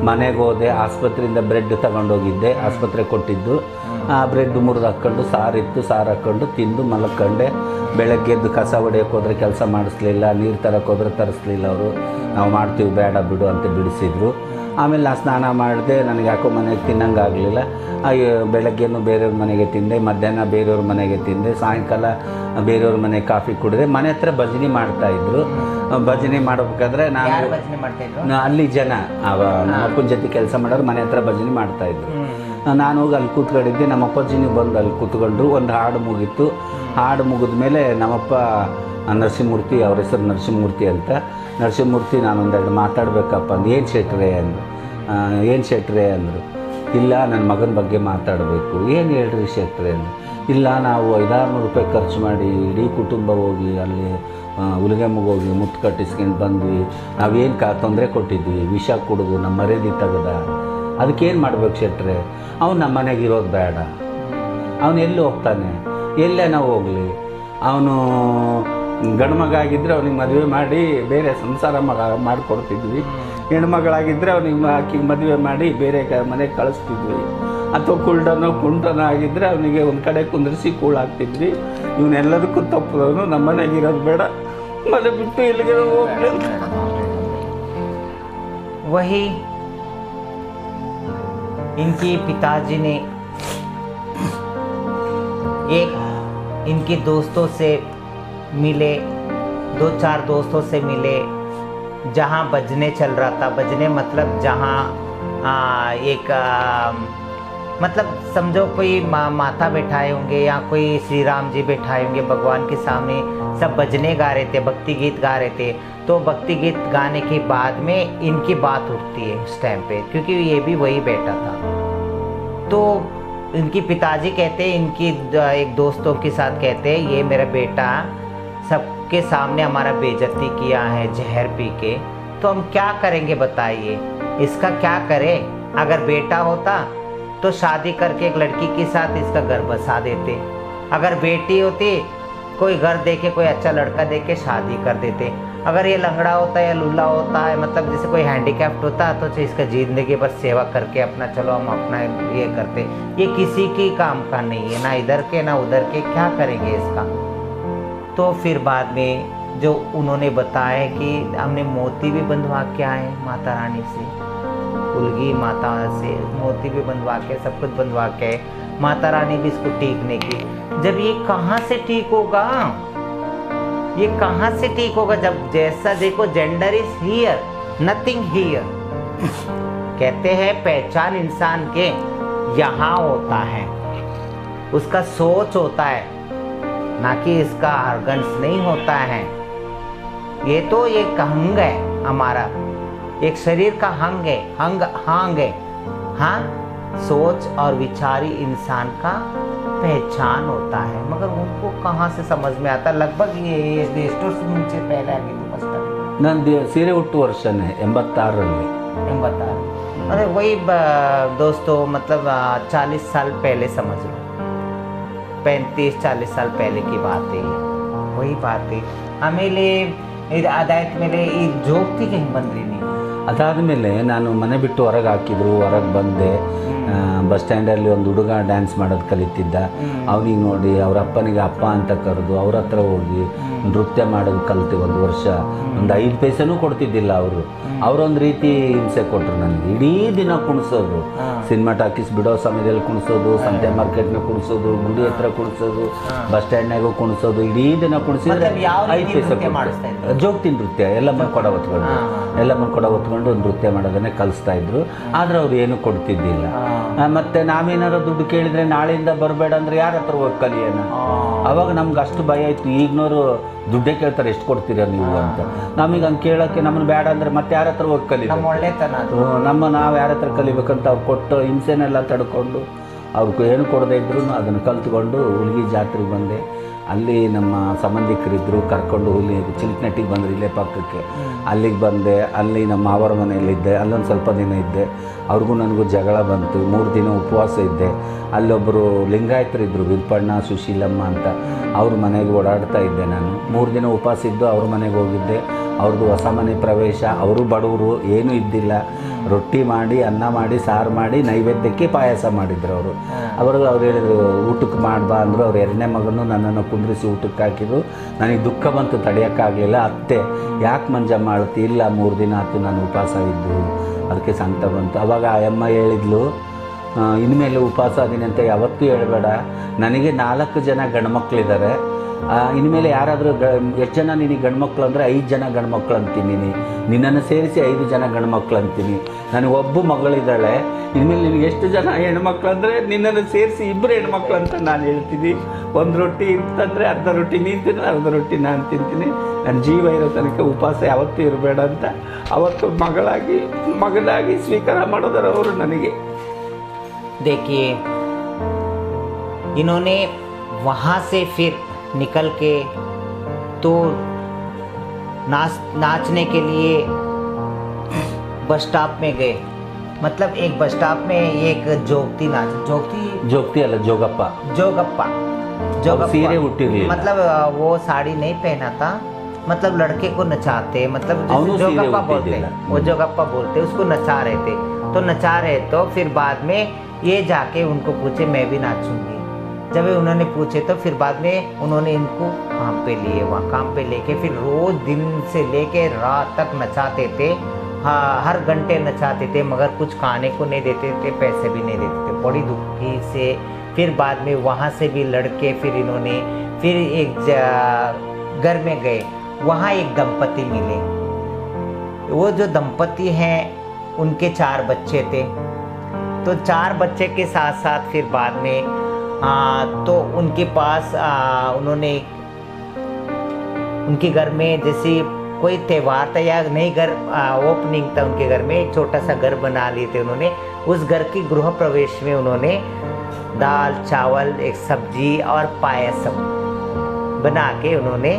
ಮನೆಗೆ ಹೋದೆ, ಆಸ್ಪತ್ರೆಯಿಂದ ಬ್ರೆಡ್ ತಗೊಂಡೋಗಿದ್ದೆ, ಆಸ್ಪತ್ರೆ ಕೊಟ್ಟಿದ್ದು. ಆ ಬ್ರೆಡ್ ಮುರಿದು ಹಾಕ್ಕೊಂಡು ಸಾರಿತ್ತು, ಸಾರು ಹಾಕ್ಕೊಂಡು ತಿಂದು ಮಲ್ಕೊಂಡೆ. ಬೆಳಗ್ಗೆ ಎದ್ದು ಕಸ ಹೊಡೆಯೋಕೆ ಹೋದರೆ ಕೆಲಸ ಮಾಡಿಸ್ಲಿಲ್ಲ, ನೀರು ತರಕ್ಕೆ ಹೋದ್ರೆ ತರಿಸ್ಲಿಲ್ಲ ಅವರು. ನಾವು ಮಾಡ್ತೀವಿ ಬೇಡ ಬಿಡು ಅಂತ ಬಿಡಿಸಿದ್ರು. ಆಮೇಲೆ ನಾನು ಸ್ನಾನ ಮಾಡಿದೆ, ನನಗೆ ಯಾಕೋ ಮನೆಗೆ ತಿನ್ನಂಗೆ ಆಗಲಿಲ್ಲ. ಬೆಳಗ್ಗೆನೂ ಬೇರೆಯವ್ರ ಮನೆಗೆ ತಿಂದೆ, ಮಧ್ಯಾಹ್ನ ಬೇರೆಯವ್ರ ಮನೆಗೆ ತಿಂದೆ, ಸಾಯಂಕಾಲ ಬೇರೆಯವ್ರ ಮನೆಗೆ ಕಾಫಿ ಕುಡಿದೆ. ಮನೆ ಹತ್ರ ಭಜನೆ ಮಾಡ್ತಾಯಿದ್ರು. ಭಜನೆ ಮಾಡಬೇಕಾದ್ರೆ ನಾನು ಅಲ್ಲಿ ಜನ ನಮ್ಮ ಅಪ್ಪನ ಜೊತೆ ಕೆಲಸ ಮಾಡೋರು ಮನೆ ಹತ್ರ ಭಜನೆ ಮಾಡ್ತಾಯಿದ್ರು. ನಾನು ಹೋಗಿ ಅಲ್ಲಿ ಕೂತ್ಕೊಂಡಿದ್ದೆ. ನಮ್ಮ ಅಪ್ಪಾಜಿನೂ ಬಂದು ಅಲ್ಲಿ ಕೂತ್ಕೊಂಡ್ರು. ಒಂದು ಹಾಡು ಮುಗೀತು. ಹಾಡು ಮುಗಿದ ಮೇಲೆ ನಮ್ಮಪ್ಪ ನರಸಿಂಹಮೂರ್ತಿ, ಅವ್ರ ಹೆಸರು ನರಸಿಂಹಮೂರ್ತಿ ಅಂತ, ನರಸಿಂಹಮೂರ್ತಿ ನಾನೊಂದೆರಡು ಮಾತಾಡಬೇಕಪ್ಪ ಅಂದು. ಏನು ಶೆಟ್ರೆ ಅಂದರು. ಇಲ್ಲ ನನ್ನ ಮಗನ ಬಗ್ಗೆ ಮಾತಾಡಬೇಕು. ಏನು ಹೇಳ್ರಿ ಶೆಟ್ರೆ ಅಂದರು. ಇಲ್ಲ ನಾವು 500-600 ರೂಪಾಯಿ ಖರ್ಚು ಮಾಡಿ ಇಡೀ ಕುಟುಂಬ ಹೋಗಿ ಅಲ್ಲಿ ಹುಲಿಗೆಮ್ಮಗೆ ಹೋಗಿ ಮುತ್ತು ಕಟ್ಟಿಸ್ಕೊಂಡು ಬಂದ್ವಿ. ನಾವೇನು ತೊಂದರೆ ಕೊಟ್ಟಿದ್ವಿ, ವಿಷ ಕುಡಿದು ನಮ್ಮ ಮರ್ಯಾದೆ ತೆಗೆದ. ಅದಕ್ಕೇನು ಮಾಡ್ಬೇಕು ಶೆಟ್ರೆ? ಅವ್ನು ನಮ್ಮ ಮನೆಗಿರೋದು ಬೇಡ, ಅವನು ಎಲ್ಲಿ ಹೋಗ್ತಾನೆ, ಎಲ್ಲೇ ನಾವು ಹೋಗಲಿ. ಅವನು ಗಂಡು ಮಗ ಆಗಿದ್ದರೆ ಅವನಿಗೆ ಮದುವೆ ಮಾಡಿ ಬೇರೆ ಸಂಸಾರ ಮಾಡಿಕೊಡ್ತಿದ್ವಿ. ಹೆಣ್ಮಗಳಾಗಿದ್ದರೆ ಅವನಿಗೆ ಆಕಿಗೆ ಮದುವೆ ಮಾಡಿ ಬೇರೆ ಮನೆಗೆ ಕಳಿಸ್ತಿದ್ವಿ. ಅಥವಾ ಕುಂಟನ ಆಗಿದ್ದರೆ ಅವನಿಗೆ ಒಂದು ಕಡೆ ಕುಂದಿರಿಸಿ ಕೂಳಾಗ್ತಿದ್ವಿ. ಇವನ್ನೆಲ್ಲದಕ್ಕೂ ತಪ್ಪದವನು ನಮ್ಮ ಮನೆಗಿರೋದು ಬೇಡ, ಮನೆ ಬಿಟ್ಟು ಎಲ್ಲಿಗೆ ಹೋಗ್ಲಿ. वही इनकी पिताजी ने एक इनके दोस्तों से मिले, 2-4 दोस्तों से मिले, जहाँ बजने चल रहा था। बजने मतलब जहाँ एक मतलब समझो कोई माता बैठाए होंगे या कोई श्री राम जी बैठाए होंगे भगवान के सामने, सब बजने गा रहे थे, भक्ति गीत गा रहे थे। तो भक्ति गीत गाने के बाद में इनकी बात उठती है उस टाइम पे, क्योंकि ये भी वही बैठा था। तो इनकी पिताजी कहते, इनकी एक दोस्तों के साथ कहते, ये मेरा बेटा सबके सामने हमारा बेइज्जती किया है जहर पी के, तो हम क्या करेंगे बताइए? इसका क्या करें? अगर बेटा होता तो शादी करके एक लड़की के साथ इसका घर बसा देते, अगर बेटी होती कोई घर देके कोई अच्छा लड़का देके शादी कर देते। अगर ये लंगड़ा होता है या लुल्ला होता है, मतलब जैसे कोई हैंडीकैप्ट होता तो इसका जिंदगी भर सेवा करके अपना चलो हम अपना ये करते। ये किसी की काम का नहीं है, ना इधर के ना उधर के, क्या करेंगे इसका? तो फिर बाद में जो उन्होंने बताया कि हमने मोती भी बंधवा के आए माता रानी से, उलगी माता से मोती भी बंधवा के, सब कुछ बंधवा के माता रानी भी इसको ठीक नहीं की। जब ये कहाँ से ठीक होगा, ये कहाँ से ठीक होगा? जब जैसा देखो gender is here, nothing here. कहते हैं पहचान इंसान के यहाँ होता है, उसका सोच होता है, ना कि इसका आर्गन्स नहीं होता है। ये तो एक अंग है हमारा, एक शरीर का अंग है, अंग है। हाँ, सोच और विचारी इंसान का पहचान होता है, मगर उनको कहाँ से समझ में आता? लगभग ये ಎಷ್ಟು ವರ್ಷದ ಮುಂಚೆ पहले ಆಗಿದ್ದು ಫಸ್ಟ್ ನಂದು ಸೀರೆ ಹುಟ್ಟು ವರ್ಷನೇ 86ರಲ್ಲಿ 86। अरे वही दोस्तों मतलब 40 साल पहले समझ लो, 35-40 साल पहले की बात है, वही बात है। ಆಮೇಲೆ ಅದಾಯ್ತ ಮೇಲೆ ಈ ಜೋಗ್ತಿಗೆ ಹೆಂಗೆ ಬಂದ್ರಿ ನೀವು? ಅದಾದಮೇಲೆ ನಾನು ಮನೆ ಬಿಟ್ಟು ಹೊರಗೆ ಹಾಕಿದ್ರು, ಹೊರಗೆ ಬಂದೆ. ಬಸ್ ಸ್ಟ್ಯಾಂಡಲ್ಲಿ ಒಂದು ಹುಡುಗ ಡ್ಯಾನ್ಸ್ ಮಾಡೋದು ಕಲಿತಿದ್ದ. ಅವನಿಗೆ ನೋಡಿ ಅವ್ರ ಅಪ್ಪನಿಗೆ ಅಪ್ಪ ಅಂತ ಕರೆದು ಅವ್ರ ಹತ್ರ ಹೋಗಿ ನೃತ್ಯ ಮಾಡೋದು ಕಲಿತು 1 ವರ್ಷ. ಒಂದು 5 ಪೈಸೆನೂ ಕೊಡ್ತಿದ್ದಿಲ್ಲ ಅವರು. ಅವರೊಂದು ರೀತಿ ಹಿಂಸೆ ಕೊಟ್ಟರು ನನಗೆ. ಇಡೀ ದಿನ ಕುಣಿಸೋದು, ಸಿನಿಮಾ ಟಾಕೀಸ್ ಬಿಡೋ ಸಮಯದಲ್ಲಿ ಕುಣಿಸೋದು, ಸಂತೆ ಮಾರ್ಕೆಟ್ನಾಗ ಕುಣಿಸೋದು, ಗುಡಿ ಹತ್ರ ಕುಣಿಸೋದು, ಬಸ್ ಸ್ಟ್ಯಾಂಡ್ನಾಗೂ ಕುಣಿಸೋದು, ಇಡೀ ದಿನ ಕುಣಿಸಿದ್ರೆ 5 ಪೈಸೆ ಜೋಗ್ತಿ ನೃತ್ಯ ಎಲ್ಲ ಕೊಡ ಹೊತ್ಕೊಂಡು ನೃತ್ಯ ಮಾಡೋದನ್ನೇ ಕಲಿಸ್ತಾ ಇದ್ರು. ಆದರೆ ಅವ್ರು ಏನೂ ಕೊಡ್ತಿದ್ದಿಲ್ಲ. ಮತ್ತು ನಾವೇನಾರು ದುಡ್ಡು ಕೇಳಿದರೆ ನಾಳೆಯಿಂದ ಬರಬೇಡ ಅಂದರೆ ಯಾರ ಹತ್ರ ಹೋಗಿ ಕಲಿಯೋಣ. ಅವಾಗ ನಮ್ಗೆ ಅಷ್ಟು ಭಯ ಇತ್ತು. ಈಗಿನವರು ದುಡ್ಡೇ ಕೇಳ್ತಾರೆ, ಎಷ್ಟು ಕೊಡ್ತೀರಾ ನೀವು ಅಂತ. ನಮಗೆ ಹಂಗೆ ಕೇಳೋಕ್ಕೆ ನಮ್ಮನ್ನು ಬೇಡ ಅಂದರೆ ಮತ್ತೆ ಯಾರ ಹತ್ರ ಹೋಗಿ ಕಲಿ, ನಾವು ಯಾರ ಹತ್ರ ಕಲಿಬೇಕಂತ ಅವ್ರು ಕೊಟ್ಟು ಹಿಂಸೆನೆಲ್ಲ ತಡ್ಕೊಂಡು ಅವ್ರಿಗೆ ಏನು ಕೊಡದೇ ಇದ್ರು ಅದನ್ನು ಕಲ್ತ್ಕೊಂಡು ಹುಲಿಗಿ ಜಾತ್ರೆಗೆ ಬಂದೆ. ಅಲ್ಲಿ ನಮ್ಮ ಸಂಬಂಧಿಕರಿದ್ದರು, ಕರ್ಕೊಂಡು ಚಿಲ್ಕನಟ್ಟಿಗೆ ಬಂದರು, ಇಲ್ಲೇ ಪಕ್ಕಕ್ಕೆ. ಅಲ್ಲಿಗೆ ಬಂದೆ. ಅಲ್ಲಿ ನಮ್ಮ ಮಾವರ ಮನೆಯಲ್ಲಿದ್ದೆ. ಅಲ್ಲೊಂದು ಸ್ವಲ್ಪ ದಿನ ಇದ್ದೆ. ಅವ್ರಿಗೂ ನನಗೂ ಜಗಳ ಬಂತು. 3 ದಿನ ಉಪವಾಸ ಇದ್ದೆ. ಅಲ್ಲೊಬ್ಬರು ಲಿಂಗಾಯತರಿದ್ದರು, ವಿಲ್ಪಣ್ಣ, ಸುಶೀಲಮ್ಮ ಅಂತ. ಅವ್ರ ಮನೆಗೆ ಓಡಾಡ್ತಾ ಇದ್ದೆ ನಾನು. 3 ದಿನ ಉಪವಾಸ ಇದ್ದು ಅವ್ರ ಮನೆಗೆ ಹೋಗಿದ್ದೆ. ಅವ್ರದ್ದು ಹೊಸ ಮನೆ ಪ್ರವೇಶ. ಅವರು ಬಡವರು, ಏನೂ ಇದ್ದಿಲ್ಲ. ರೊಟ್ಟಿ ಮಾಡಿ, ಅನ್ನ ಮಾಡಿ, ಸಾರು ಮಾಡಿ, ನೈವೇದ್ಯಕ್ಕೆ ಪಾಯಸ ಮಾಡಿದ್ರು ಅವರು. ಅವ್ರಿಗೆ ಅವ್ರು ಹೇಳಿದ್ರು ಊಟಕ್ಕೆ ಮಾಡ್ಬಾ ಅಂದರು. ಅವ್ರು 2ನೇ ಮಗನೂ ನನ್ನನ್ನು ಕುಂದ್ರಿಸಿ ಊಟಕ್ಕೆ ಹಾಕಿದ್ರು. ನನಗೆ ದುಃಖ ಬಂತು, ತಡೆಯೋಕ್ಕಾಗಲಿಲ್ಲ. ಅತ್ತೆ ಯಾಕೆ ಮಂಜಮ್ಮ ಅಳ್ತಿ? ಇಲ್ಲ 3 ದಿನ ಆಯ್ತು ನಾನು ಉಪವಾಸ ಇದ್ದು, ಅದಕ್ಕೆ ಸಂಕಟ ಬಂತು. ಅವಾಗ ಆ ಅಮ್ಮ ಹೇಳಿದ್ಲು, ಇನ್ಮೇಲೆ ಉಪವಾಸ ಅದೀನಿ ಅಂತ ಯಾವತ್ತೂ ಹೇಳಬೇಡ. ನನಗೆ 4 ಜನ ಗಂಡ್ಮಕ್ಳಿದ್ದಾರೆ. ಇನ್ಮೇಲೆ ಯಾರಾದರೂ ಎಷ್ಟು ಜನ ನಿನಗೆ ಗಂಡ್ಮಕ್ಳು ಅಂದರೆ 5 ಜನ ಗಂಡ್ಮಕ್ಳು ಅಂತೀನಿ. ನಿನ್ನನ್ನು ಸೇರಿಸಿ 5 ಜನ ಗಂಡ್ಮಕ್ಳು ಅಂತೀನಿ. ನನಗೆ ಒಬ್ಬ ಮಗಳಿದ್ದಾಳೆ. ಇನ್ಮೇಲೆ ನಿನಗೆ ಎಷ್ಟು ಜನ ಹೆಣ್ಮಕ್ಳು ಅಂದರೆ ನಿನ್ನನ್ನು ಸೇರಿಸಿ 2 ಹೆಣ್ಮಕ್ಳು ಅಂತ ನಾನು ಹೇಳ್ತೀನಿ. 1 ರೊಟ್ಟಿ ಇತ್ತಂದರೆ ಅರ್ಧ ರೊಟ್ಟಿ ನೀನು ತಿನ್ನು, ಅರ್ಧ ರೊಟ್ಟಿ ನಾನು ತಿಂತೀನಿ. ನನ್ನ ಜೀವ ಇರೋ ತನಕ ಉಪವಾಸ ಯಾವತ್ತೂ ಇರಬೇಡ ಅಂತ ಅವತ್ತು ಮಗನಾಗಿ ಸ್ವೀಕಾರ ಮಾಡಿದ್ರು ಅವರು ನನಗೆ. देखिए, इन्होंने वहाँ से फिर निकल के तो नाचने के लिए बस स्टॉप में गए. मतलब एक बस स्टॉप में एक जोगती अಲ್ಲ जोगप्पा सीरे उट्टी. मतलब वो साड़ी नहीं पहना था. मतलब लड़के को नचाते, मतलब जोगप्पा बोलते, वो जोगप्पा बोलते, उसको नचा रहे थे. तो नचा रहे तो फिर बाद में ये जाके उनको पूछे मैं भी नाचूंगी. जब उन्होंने पूछे तो फिर बाद में उन्होंने इनको काम पे लिए. वहाँ काम पे लेके फिर रोज़ दिन से लेके रात तक नचाते थे. हाँ, हर घंटे नचाते थे, मगर कुछ खाने को नहीं देते थे, पैसे भी नहीं देते थे. बड़ी दुखी से फिर बाद में वहाँ से भी लड़के फिर इन्होंने फिर एक घर में गए. वहाँ एक दंपति मिले. वो जो दंपति हैं उनके 4 बच्चे थे. तो 4 बच्चे के साथ साथ फिर बाद में तो उनके पास उन्होंने उनके घर में जैसे कोई त्यौहार था या नई घर ओपनिंग था, उनके घर में एक छोटा सा घर बना लिए थे उन्होंने. उस घर की गृह प्रवेश में उन्होंने दाल चावल, एक सब्जी और पायसम बना के उन्होंने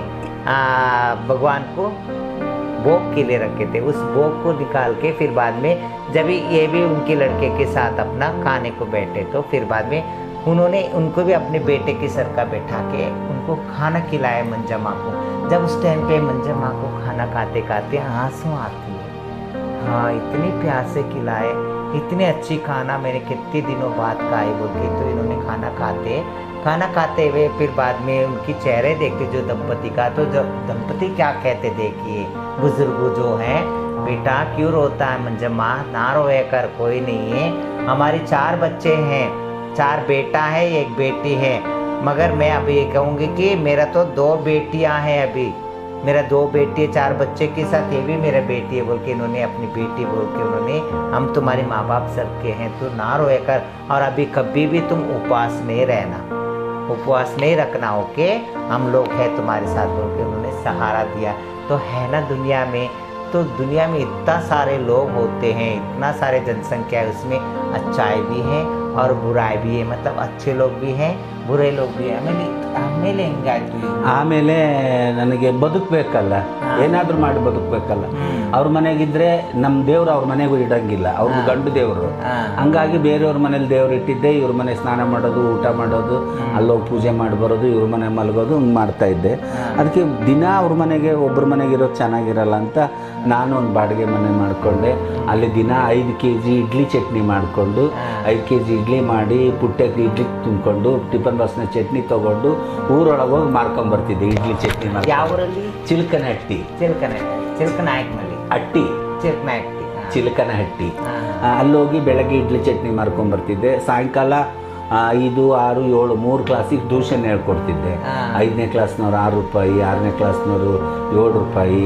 भगवान को भोग के लिए रखे थे. उस भोग को निकाल के फिर बाद में जब ये भी उनके लड़के के साथ अपना खाने को बैठे तो फिर बाद में उन्होंने उनको भी अपने बेटे के सर का बैठा के उनको खाना खिलाया मंजा माँ को. जब उस टाइम पे मंजा माँ को खाना खाते खाते आंसू आती है. हाँ, इतनी प्यार से खिलाए, इतने अच्छी खाना मैंने कितने दिनों बाद खाए बोल के. तो इन्होंने खाना खाते हुए फिर बाद में उनकी चेहरे देखते जो दंपति का. तो जो दंपति क्या कहते, देखिए बुजुर्ग जो हैं, बेटा क्यों रोता है मंजम्मा, ना रोए कर, कोई नहीं है. हमारी 4 बच्चे हैं, 4 बेटा है, 1 बेटी है. मगर मैं अभी ये कहूँगी कि मेरा तो 2 बेटियाँ हैं. अभी मेरा 2 बेटी है, 4 बच्चे के साथ ये भी मेरा बेटी है बोल के इन्होंने अपनी बेटी बोल के उन्होंने हम तुम्हारे माँ बाप सबके हैं, तो ना रोए कर. और अभी कभी भी तुम उपवास नहीं रहना, उपवास नहीं रखना, ओके, हम लोग हैं तुम्हारे साथ बोल के उन्होंने सहारा दिया. तो है ना दुनिया में, तो दुनिया में इतना सारे लोग होते हैं, इतना सारे जनसंख्या है, उसमें अच्छाई भी है और बुराई भी है. मतलब अच्छे लोग भी हैं, बुरे लोग भी हैं. ಆಮೇಲೆ ಹೆಂಗಾಯ್ತು? ಆಮೇಲೆ ನನಗೆ ಬದುಕಬೇಕಲ್ಲ, ಏನಾದರೂ ಮಾಡಿ ಬದುಕಬೇಕಲ್ಲ. ಅವ್ರ ಮನೆಗಿದ್ರೆ ನಮ್ಮ ದೇವ್ರು ಅವ್ರ ಮನೆಗೂ ಇಡಂಗಿಲ್ಲ, ಅವ್ರದ್ದು ಗಂಡು ದೇವರು. ಹಂಗಾಗಿ ಬೇರೆಯವ್ರ ಮನೇಲಿ ದೇವ್ರು ಇಟ್ಟಿದ್ದೆ. ಇವ್ರ ಮನೆ ಸ್ನಾನ ಮಾಡೋದು, ಊಟ ಮಾಡೋದು, ಅಲ್ಲೋಗಿ ಪೂಜೆ ಮಾಡಿ ಬರೋದು, ಇವ್ರ ಮನೆ ಮಲಗೋದು, ಹಂಗೆ ಮಾಡ್ತಾ ಇದ್ದೆ. ಅದಕ್ಕೆ ದಿನ ಅವ್ರ ಮನೆಗೆ ಒಬ್ಬರ ಮನೆಗಿರೋದು ಚೆನ್ನಾಗಿರಲ್ಲ ಅಂತ ನಾನು ಒಂದು ಬಾಡಿಗೆ ಮನೆ ಮಾಡಿಕೊಂಡೆ. ಅಲ್ಲಿ ದಿನ 5 kg ಇಡ್ಲಿ ಚಟ್ನಿ ಮಾಡಿಕೊಂಡು 5 kg ಇಡ್ಲಿ ಮಾಡಿ ಪುಟ್ಟಕ್ಕೆ ಇಡ್ಲಿ ತುಂಬಿಕೊಂಡು ಟಿಫನ್ ಬಾಕ್ಸ್ನ ಚಟ್ನಿ ತೊಗೊಂಡು ಊರೊಳಗೆ ಹೋಗಿ ಮಾರ್ಕೊಂಬರ್ತಿದ್ದೆ ಇಡ್ಲಿ ಚಟ್ನಿ ಮಾಡಿ. ಯಾವ ಊರಲ್ಲಿ? ಚಿಲ್ಕನಹಟ್ಟಿ. ಚಿಲ್ಕನಾಯಕನಲ್ಲಿ ಹಟ್ಟಿ, ಚಿಲ್ಕನಹಟ್ಟಿ. ಅಲ್ಲೋಗಿ ಬೆಳಗ್ಗೆ ಇಡ್ಲಿ ಚಟ್ನಿ ಮಾರ್ಕೊಂಬರ್ತಿದ್ದೆ. ಸಾಯಂಕಾಲ 5, 6, 7 3 ಕ್ಲಾಸಿಗೆ ಟ್ಯೂಷನ್ ಹೇಳ್ಕೊಡ್ತಿದ್ದೆ. 5ನೇ ಕ್ಲಾಸ್ನವ್ರು 6 ರೂಪಾಯಿ, 6ನೇ ಕ್ಲಾಸ್ನವರು 7 ರೂಪಾಯಿ,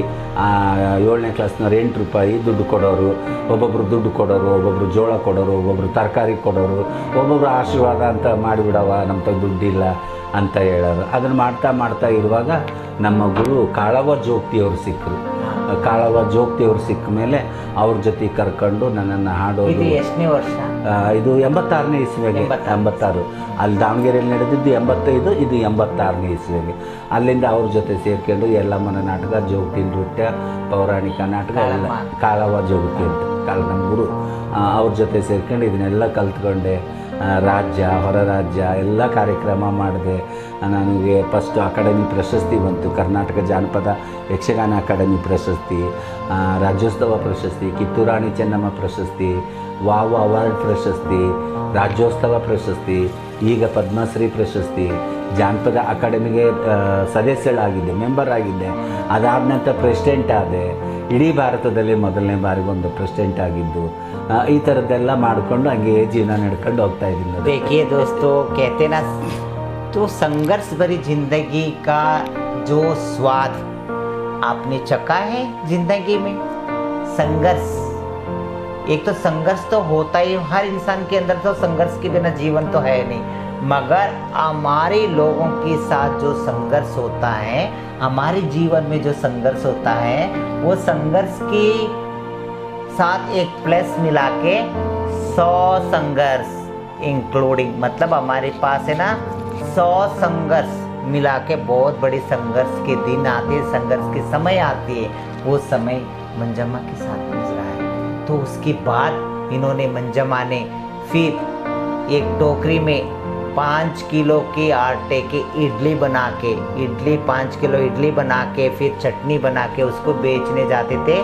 7ನೇ ಕ್ಲಾಸ್ನವ್ರು 8 ರೂಪಾಯಿ ದುಡ್ಡು ಕೊಡೋರು. ಒಬ್ಬೊಬ್ಬರು ದುಡ್ಡು ಕೊಡೋರು, ಒಬ್ಬೊಬ್ಬರು ಜೋಳ ಕೊಡೋರು, ಒಬ್ಬೊಬ್ಬರು ತರಕಾರಿ ಕೊಡೋರು, ಒಬ್ಬೊಬ್ಬರು ಆಶೀರ್ವಾದ ಅಂತ ಮಾಡಿಬಿಡವ ನಮ್ಮ ತಗ ದುಡ್ಡಿಲ್ಲ ಅಂತ ಹೇಳೋರು. ಅದನ್ನು ಮಾಡ್ತಾ ಇರುವಾಗ ನಮ್ಮ ಗುರು ಕಾಳವ್ವ ಜೋಗ್ತಿಯವರು ಸಿಕ್ಕರು. ಕಾಳವ್ವ ಜೋಗ್ತಿಯವರು ಸಿಕ್ಕ ಮೇಲೆ ಅವ್ರ ಜೊತೆ ಕರ್ಕೊಂಡು ನನ್ನನ್ನು ಹಾಡೋದು. ಇದು ಎಷ್ಟನೇ ವರ್ಷ? ಇದು 86ನೇ ಇಸ್ವಿಗೆ. 86 ಅಲ್ಲಿ ದಾವಣಗೆರೆಯಲ್ಲಿ ನಡೆದಿದ್ದು 85, ಇದು 86ನೇ ಇಸ್ವಿಗೆ. ಅಲ್ಲಿಂದ ಅವ್ರ ಜೊತೆ ಸೇರ್ಕೊಂಡು ಯಲ್ಲಮ್ಮನ ನಾಟಕ, ಜೋಗತಿ ನೃತ್ಯ, ಪೌರಾಣಿಕ ನಾಟಕ ಎಲ್ಲ ಕಾಳವ್ವ ಜೋಗತಿ ಅಂತ ನಮ್ಮ ಗುರು ಅವ್ರ ಜೊತೆ ಸೇರ್ಕೊಂಡು ಇದನ್ನೆಲ್ಲ ಕಲ್ತ್ಕೊಂಡೆ. ರಾಜ್ಯ ಹೊರ ರಾಜ್ಯ ಎಲ್ಲ ಕಾರ್ಯಕ್ರಮ ಮಾಡಿದೆ. ನನಗೆ ಫಸ್ಟ್ ಅಕಾಡೆಮಿ ಪ್ರಶಸ್ತಿ ಬಂತು, ಕರ್ನಾಟಕ ಜಾನಪದ ಯಕ್ಷಗಾನ ಅಕಾಡೆಮಿ ಪ್ರಶಸ್ತಿ, ರಾಜ್ಯೋತ್ಸವ ಪ್ರಶಸ್ತಿ, ಕಿತ್ತೂರು ರಾಣಿ ಚೆನ್ನಮ್ಮ ಪ್ರಶಸ್ತಿ, ವಾವ್ ಅವಾರ್ಡ್ ಪ್ರಶಸ್ತಿ, ರಾಜ್ಯೋತ್ಸವ ಪ್ರಶಸ್ತಿ, ಈಗ ಪದ್ಮಶ್ರೀ ಪ್ರಶಸ್ತಿ, ಜಾನಪದ ಅಕಾಡೆಮಿಗೆ ಸದಸ್ಯಳಾಗಿದ್ದೆ, ಮೆಂಬರ್ ಆಗಿದ್ದೆ. ಅದಾದ ನಂತರ ಪ್ರೆಸಿಡೆಂಟ್ ಆದೆ. ಇಡೀ ಭಾರತದಲ್ಲಿ ಮೊದಲನೇ ಬಾರಿಗೆ ಒಂದು ಪ್ರೆಸಿಡೆಂಟ್ ಆಗಿದ್ದು. ಈ ಥರದ್ದೆಲ್ಲ ಮಾಡಿಕೊಂಡು ಹಂಗೆ ಜೀವನ ನಡ್ಕೊಂಡು ಹೋಗ್ತಾ ಇದ್ದೀನಿ. देखिए दोस्तों, कहते ना तो संघर्ष भरी जिंदगी का जो स्वाद आपने चखा है जिंदगी में, संघर्ष, एक तो संघर्ष तो होता ही, हर इंसान के अंदर तो संघर्ष के बिना जीवन तो है नहीं, मगर हमारे लोगों के साथ जो संघर्ष होता है, हमारे जीवन में जो संघर्ष होता है, वो संघर्ष की साथ एक प्लस मिला के 100 संघर्ष इंक्लूडिंग, मतलब हमारे पास है ना 100 संघर्ष मिला के बहुत बड़ी संघर्ष के दिन आते हैं, संघर्ष के समय आती है। वो समय मंजम्मा के साथ गुजरा है। तो उसके बाद इन्होंने मंजम्मा ने फिर एक टोकरी में 5 किलो के आटे के इडली बना के, 5 किलो इडली बना के फिर चटनी बना के उसको बेचने जाते थे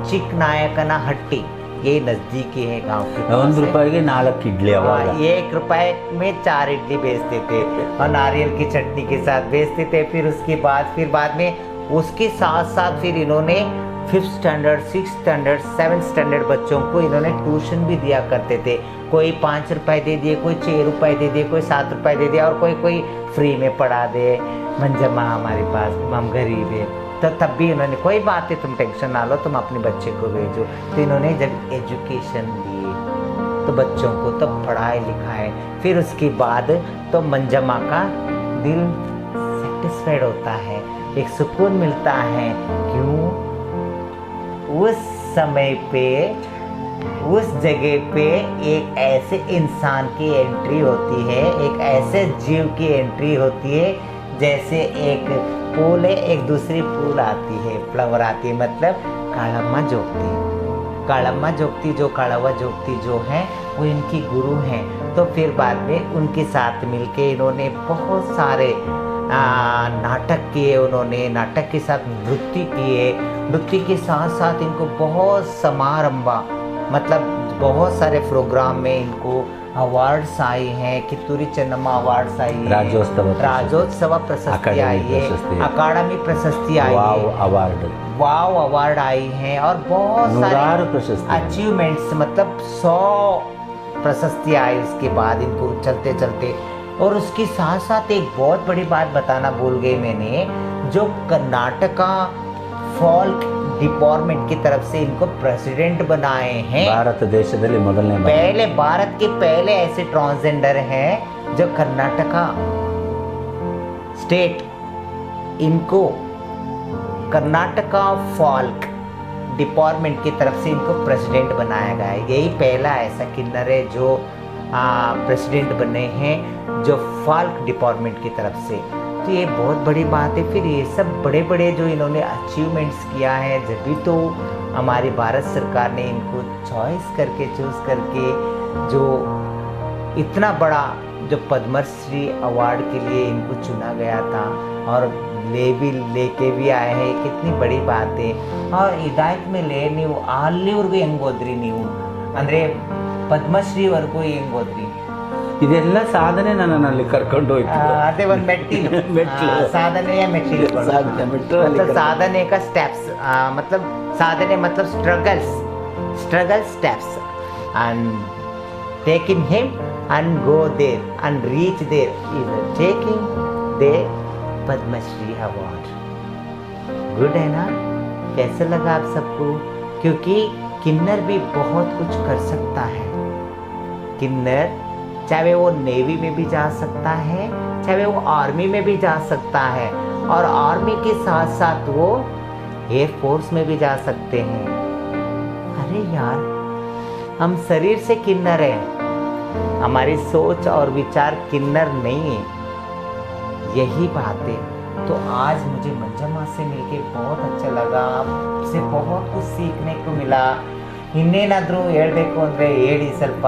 चिकनायकना हट्टी, ये नज़दीकी है गांव के। 1 ರೂಪಾಯಿಗೆ 4 इडली, 1 रुपए में 4 इडली बेचते थे और नारियल की चटनी के साथ बेचते थे। फिर उसके बाद में उसके साथ साथ फिर इन्होंने 5th standard, 6th standard, 7th standard बच्चों को इन्होंने ट्यूशन भी दिया करते थे। कोई 5 रुपए दे दिए, कोई 6 रुपए दे दिए, कोई 7 रुपए दे दिया, और कोई फ्री में पढ़ा दे। मंजम्मा हमारे पास, हम गरीब है, तो तब भी उन्होंने कोई बात है, तुम टेंशन ना लो, तुम अपने बच्चे को भेजो। तो इन्होंने जब एजुकेशन दिए तो बच्चों को तो पढ़ाए लिखाए, फिर उसके बाद तो मंजम्मा का दिल सेटिस्फाइड होता है, एक सुकून मिलता है। क्यों? उस समय पे, उस जगह पे एक ऐसे इंसान की एंट्री होती है, एक ऐसे जीव की एंट्री होती है, जैसे एक फूल है, एक दूसरी फूल आती है, फ्लावर आती है, मतलब काळम्मा जोगती। काळम्मा जोगती जो काळव्वा जोगती जो है वो इनकी गुरु हैं। तो फिर बाद में उनके साथ मिलके इन्होंने बहुत सारे नाटक किए, उन्होंने नाटक के साथ नृत्य किए, नृत्य के साथ साथ इनको बहुत समारंभ, मतलब बहुत सारे प्रोग्राम में इनको अवार्ड्स आई हैं, कित्तूरी चेन्नम्मा अवार्ड्स आई है, राज्योत्सव प्रशस्ति आई है, अकादमी प्रशस्ति आई है, वाव अवार्ड आई हैं, और बहुत सारे अचीवमेंट्स, मतलब 100 प्रशस्ति आई उसके बाद इनको चलते चलते। और उसके साथ साथ एक बहुत बड़ी बात बताना भूल गई मैंने, जो कर्नाटका फोल्क डिपार्टमेंट की तरफ से इनको प्रेसिडेंट बनाए हैं। भारत देश पहले भारत के पहले ऐसे ट्रांसजेंडर हैं जो कर्नाटका स्टेट, इनको कर्नाटका फोल्क डिपार्टमेंट की तरफ से इनको प्रेसिडेंट बनाया गया है। यही पहला ऐसा किन्नर है जो प्रेसिडेंट बने हैं, जो फोल्क डिपार्टमेंट की तरफ से। तो ये बहुत बड़ी बात है। फिर ये सब बड़े बड़े जो इन्होंने अचीवमेंट्स किया है, जब भी तो हमारी भारत सरकार ने इनको चूज़ करके जो इतना बड़ा जो पद्मश्री अवार्ड के लिए इनको चुना गया था, और लेके भी आए हैं, कितनी बड़ी बात है। और हिदायत में ले ನೀವು ಅಲ್ಲಿವರೆಗೂ ಹೆಂಗೆ ಹೋದ್ರಿ ನೀವು? ಅಂದರೆ ಪದ್ಮಶ್ರೀವರೆಗೂ ಹೆಂಗ್ ಹೋದ್ರಿ? ಇದೆಲ್ಲ ಸಾಧನೆ ನನ್ನಲ್ಲಿ ಕರ್ಕೊಂಡು ಹೋಯ್ತು. ಅದೇ ಒಂದು ಮೆಟ್ಟಿಲು ಮೆಟ್ಲು. ಸಾಧನೆಯ ಮೆಟ್ಟಿಲು. मतलब साधने का स्टेप्स, मतलब साधने मतलब struggle steps and taking him and go there and reach there is taking the Padma Shri award. Good है ना? कैसे लगा आप सबको? क्योंकि किन्नर भी बहुत कुछ कर सकता है. किन्नर चाहे वो नेवी में भी जा सकता है, चाहे वो आर्मी में भी जा सकता है, और आर्मी के साथ साथ वो एयरफोर्स में भी जा सकते हैं. अरे यार, हम शरीर से किन्नर हैं, हमारी सोच और विचार किन्नर नहीं है. यही बात है. तो आज मुझे मंजम्मा से मिलके बहुत अच्छा लगा, आपसे बहुत कुछ सीखने को मिला. ಇನ್ನೇನಾದರೂ ಹೇಳಬೇಕು ಅಂದರೆ ಹೇಳಿ ಸ್ವಲ್ಪ.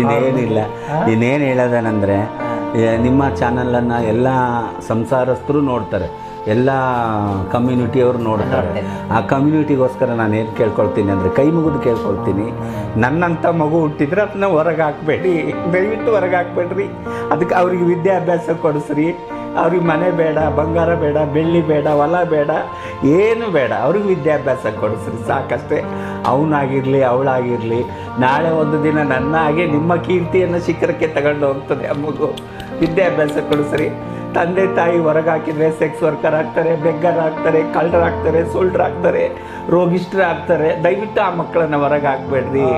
ಇನ್ನೇನಿಲ್ಲ, ಇನ್ನೇನು ಹೇಳೋದೇನೆಂದರೆ ನಿಮ್ಮ ಚಾನಲನ್ನು ಎಲ್ಲ ಸಂಸಾರಸ್ಥರು ನೋಡ್ತಾರೆ, ಎಲ್ಲ ಕಮ್ಯುನಿಟಿಯವರು ನೋಡ್ತಾರೆ. ಆ ಕಮ್ಯುನಿಟಿಗೋಸ್ಕರ ನಾನು ಏನು ಕೇಳ್ಕೊಳ್ತೀನಿ ಅಂದರೆ, ಕೈ ಮುಗಿದು ಕೇಳ್ಕೊಳ್ತೀನಿ, ನನ್ನಂಥ ಮಗು ಹುಟ್ಟಿದ್ರೆ ಅದನ್ನ ಹೊರಗೆ ಹಾಕಬೇಡಿ, ದಯವಿಟ್ಟು ಹೊರಗೆ ಹಾಕ್ಬೇಡ್ರಿ. ಅದಕ್ಕೆ ಅವ್ರಿಗೆ ವಿದ್ಯಾಭ್ಯಾಸ ಕೊಡಿಸ್ರಿ. ಅವ್ರಿಗೆ ಮನೆ ಬೇಡ, ಬಂಗಾರ ಬೇಡ, ಬೆಳ್ಳಿ ಬೇಡ, ಹೊಲ ಬೇಡ, ಏನು ಬೇಡ, ಅವ್ರಿಗೆ ವಿದ್ಯಾಭ್ಯಾಸ ಕೊಡಿಸ್ರಿ ಸಾಕಷ್ಟೇ. ಅವನಾಗಿರಲಿ ಅವಳಾಗಿರಲಿ, ನಾಳೆ ಒಂದು ದಿನ ನನ್ನ ಹಾಗೆ ನಿಮ್ಮ ಕೀರ್ತಿಯನ್ನು ಶಿಖರಕ್ಕೆ ತಗೊಂಡು ಹೋಗ್ತದೆ ಆ ಮಗು. ವಿದ್ಯಾಭ್ಯಾಸ ಕೊಡಿಸ್ರಿ. ತಂದೆ ತಾಯಿ ಹೊರಗೆ ಹಾಕಿದರೆ ಸೆಕ್ಸ್ ವರ್ಕರ್ ಆಗ್ತಾರೆ, ಬೆಗ್ಗರ್ ಆಗ್ತಾರೆ, ಕಳ್ಳರಾಗ್ತಾರೆ, ಸುಳ್ಳ್ರಾಗ್ತಾರೆ, ರೋಗಿಷ್ಠರಾಗ್ತಾರೆ. ದಯವಿಟ್ಟು ಆ ಮಕ್ಕಳನ್ನು ಹೊರಗೆ ಹಾಕ್ಬೇಡ್ರಿ.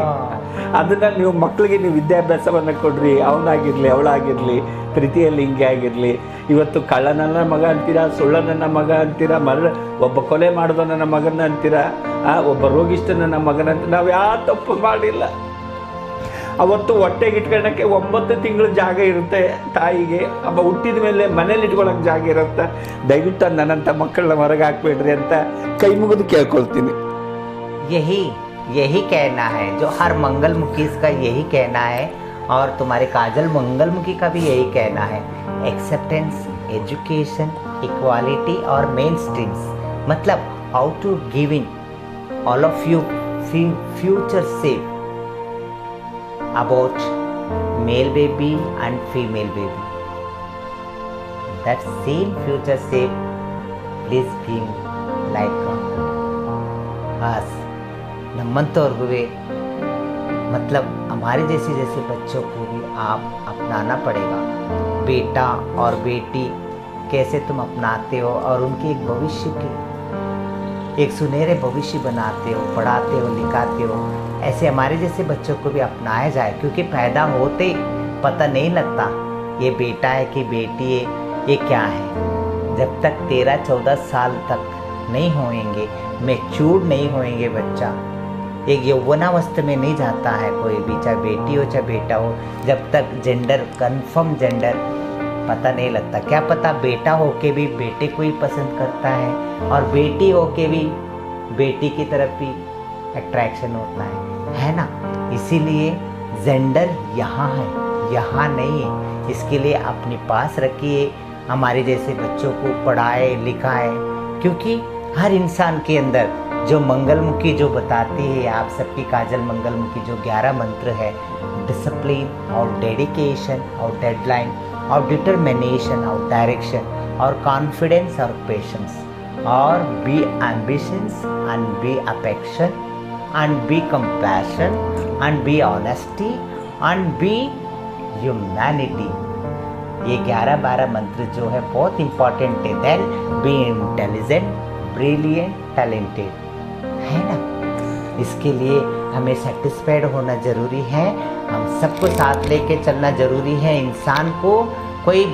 ಅದನ್ನು ನೀವು ಮಕ್ಕಳಿಗೆ ನೀವು ವಿದ್ಯಾಭ್ಯಾಸವನ್ನು ಕೊಡ್ರಿ. ಅವನಾಗಿರಲಿ ಅವಳಾಗಿರಲಿ, ಪ್ರೀತಿಯಲ್ಲಿ ಹಿಂಗೆ ಆಗಿರಲಿ. ಇವತ್ತು ಕಳ್ಳನನ್ನ ಮಗ ಅಂತೀರಾ, ಸುಳ್ಳನನ್ನ ಮಗ ಅಂತೀರಾ, ಒಬ್ಬ ಕೊಲೆ ಮಾಡಿದೋ ನನ್ನ ಮಗನ ಅಂತೀರಾ, ಒಬ್ಬ ರೋಗಿಷ್ಠ ನನ್ನ ಮಗನಂತ. ನಾವು ಯಾವ ತಪ್ಪು ಮಾಡಿಲ್ಲ. ಅವತ್ತು ಹೊಟ್ಟೆಗೆ ಇಟ್ಕೊಳ್ಳೋಕ್ಕೆ 9 ತಿಂಗಳು ಜಾಗ ಇರುತ್ತೆ ತಾಯಿಗೆ. ಅಬ್ಬ ಹುಟ್ಟಿದ ಮೇಲೆ ಮನೇಲಿ ಇಟ್ಕೊಳ್ಳೋಕೆ ಜಾಗ ಇರುತ್ತೆ. ದಯವಿಟ್ಟು ನನ್ನಂಥ ಮಕ್ಕಳನ್ನ ಹೊರಗೆ ಹಾಕ್ಬೇಡ್ರಿ ಅಂತ ಕೈ ಮುಗಿದು ಕೇಳ್ಕೊಳ್ತೀನಿ. यही कहना है जो हर मंगलमुखी का यही कहना है, और तुम्हारे काजल मंगलमुखी का भी यही कहना है. एक्सेप्टेंस, एजुकेशन, इक्वालिटी और मेन स्ट्रीम्स, मतलब how to giving all of you future safe about male baby and female baby. That same future shape please give like us. नमंतोर्गु मतलब हमारे जैसे बच्चों को भी आप अपनाना पड़ेगा. बेटा और बेटी कैसे तुम अपनाते हो और उनके एक भविष्य के एक सुनहरे भविष्य बनाते हो, पढ़ाते हो, लिखाते हो, ऐसे हमारे जैसे बच्चों को भी अपनाया जाए. क्योंकि पैदा होते पता नहीं लगता ये बेटा है कि बेटी है, ये क्या है. जब तक 13-14 साल तक नहीं होएंगे, मैच्योर नहीं होएंगे, बच्चा एक यौवनावस्था में नहीं जाता है कोई भी, चाहे बेटी हो चाहे बेटा हो. जब तक जेंडर कन्फर्म जेंडर पता नहीं लगता. क्या पता बेटा होके भी बेटे को ही पसंद करता है, और बेटी होके भी बेटी की तरफ भी अट्रैक्शन होता है ना. इसीलिए जेंडर यहाँ है, यहाँ नहीं है. इसके लिए अपने पास रखिए, हमारे जैसे बच्चों को पढ़ाए लिखाए. क्योंकि हर इंसान के अंदर जो मंगलमुखी जो बताती है, आप सबकी काजल मंगलमुखी जो 11 मंत्र है, डिसिप्लिन और डेडिकेशन और डेडलाइन और डिटर्मिनेशन और डायरेक्शन और कॉन्फिडेंस और पेशेंस और be ambitions and be affection and be compassion and be honesty and be humanity. ये 11-12 मंत्र जो है बहुत इंपॉर्टेंट है. Then be intelligent, brilliant, talented, है ना. इसके लिए हमें सेटिस्फाइड होना ज़रूरी है. हम सबको साथ लेके चलना ज़रूरी है. इंसान को कोई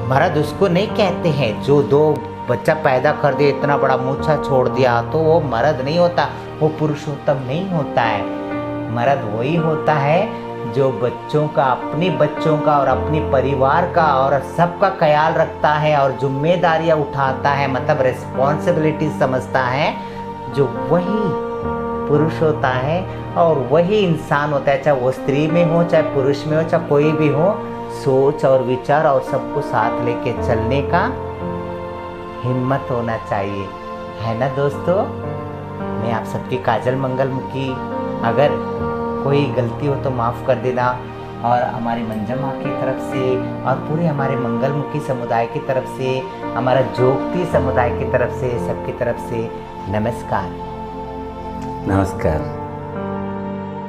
मर्द उसको नहीं कहते हैं जो 2 बच्चा पैदा कर दिया, इतना बड़ा मूछा छोड़ दिया, तो वो मर्द नहीं होता, वो पुरुषोत्तम नहीं होता है. मर्द वही होता है जो बच्चों का, अपने बच्चों का और अपने परिवार का और सबका ख्याल रखता है और जिम्मेदारियां उठाता है, मतलब रिस्पॉन्सिबिलिटी समझता है. जो वही पुरुष होता है और वही इंसान होता है, चाहे वो स्त्री में हो, चाहे पुरुष में हो, चाहे कोई भी हो. सोच और विचार और सबको साथ लेके चलने का हिम्मत होना चाहिए, है ना दोस्तों. मैं आप सबकी काजल मंगलमुखी. अगर कोई गलती हो तो माफ़ कर देना। और हमारी मंजा माँ की तरफ से और पूरे हमारे मंगलमुखी समुदाय की तरफ से, हमारा जोगती समुदाय की तरफ से, सबकी तरफ से नमस्कार। नमस्कार।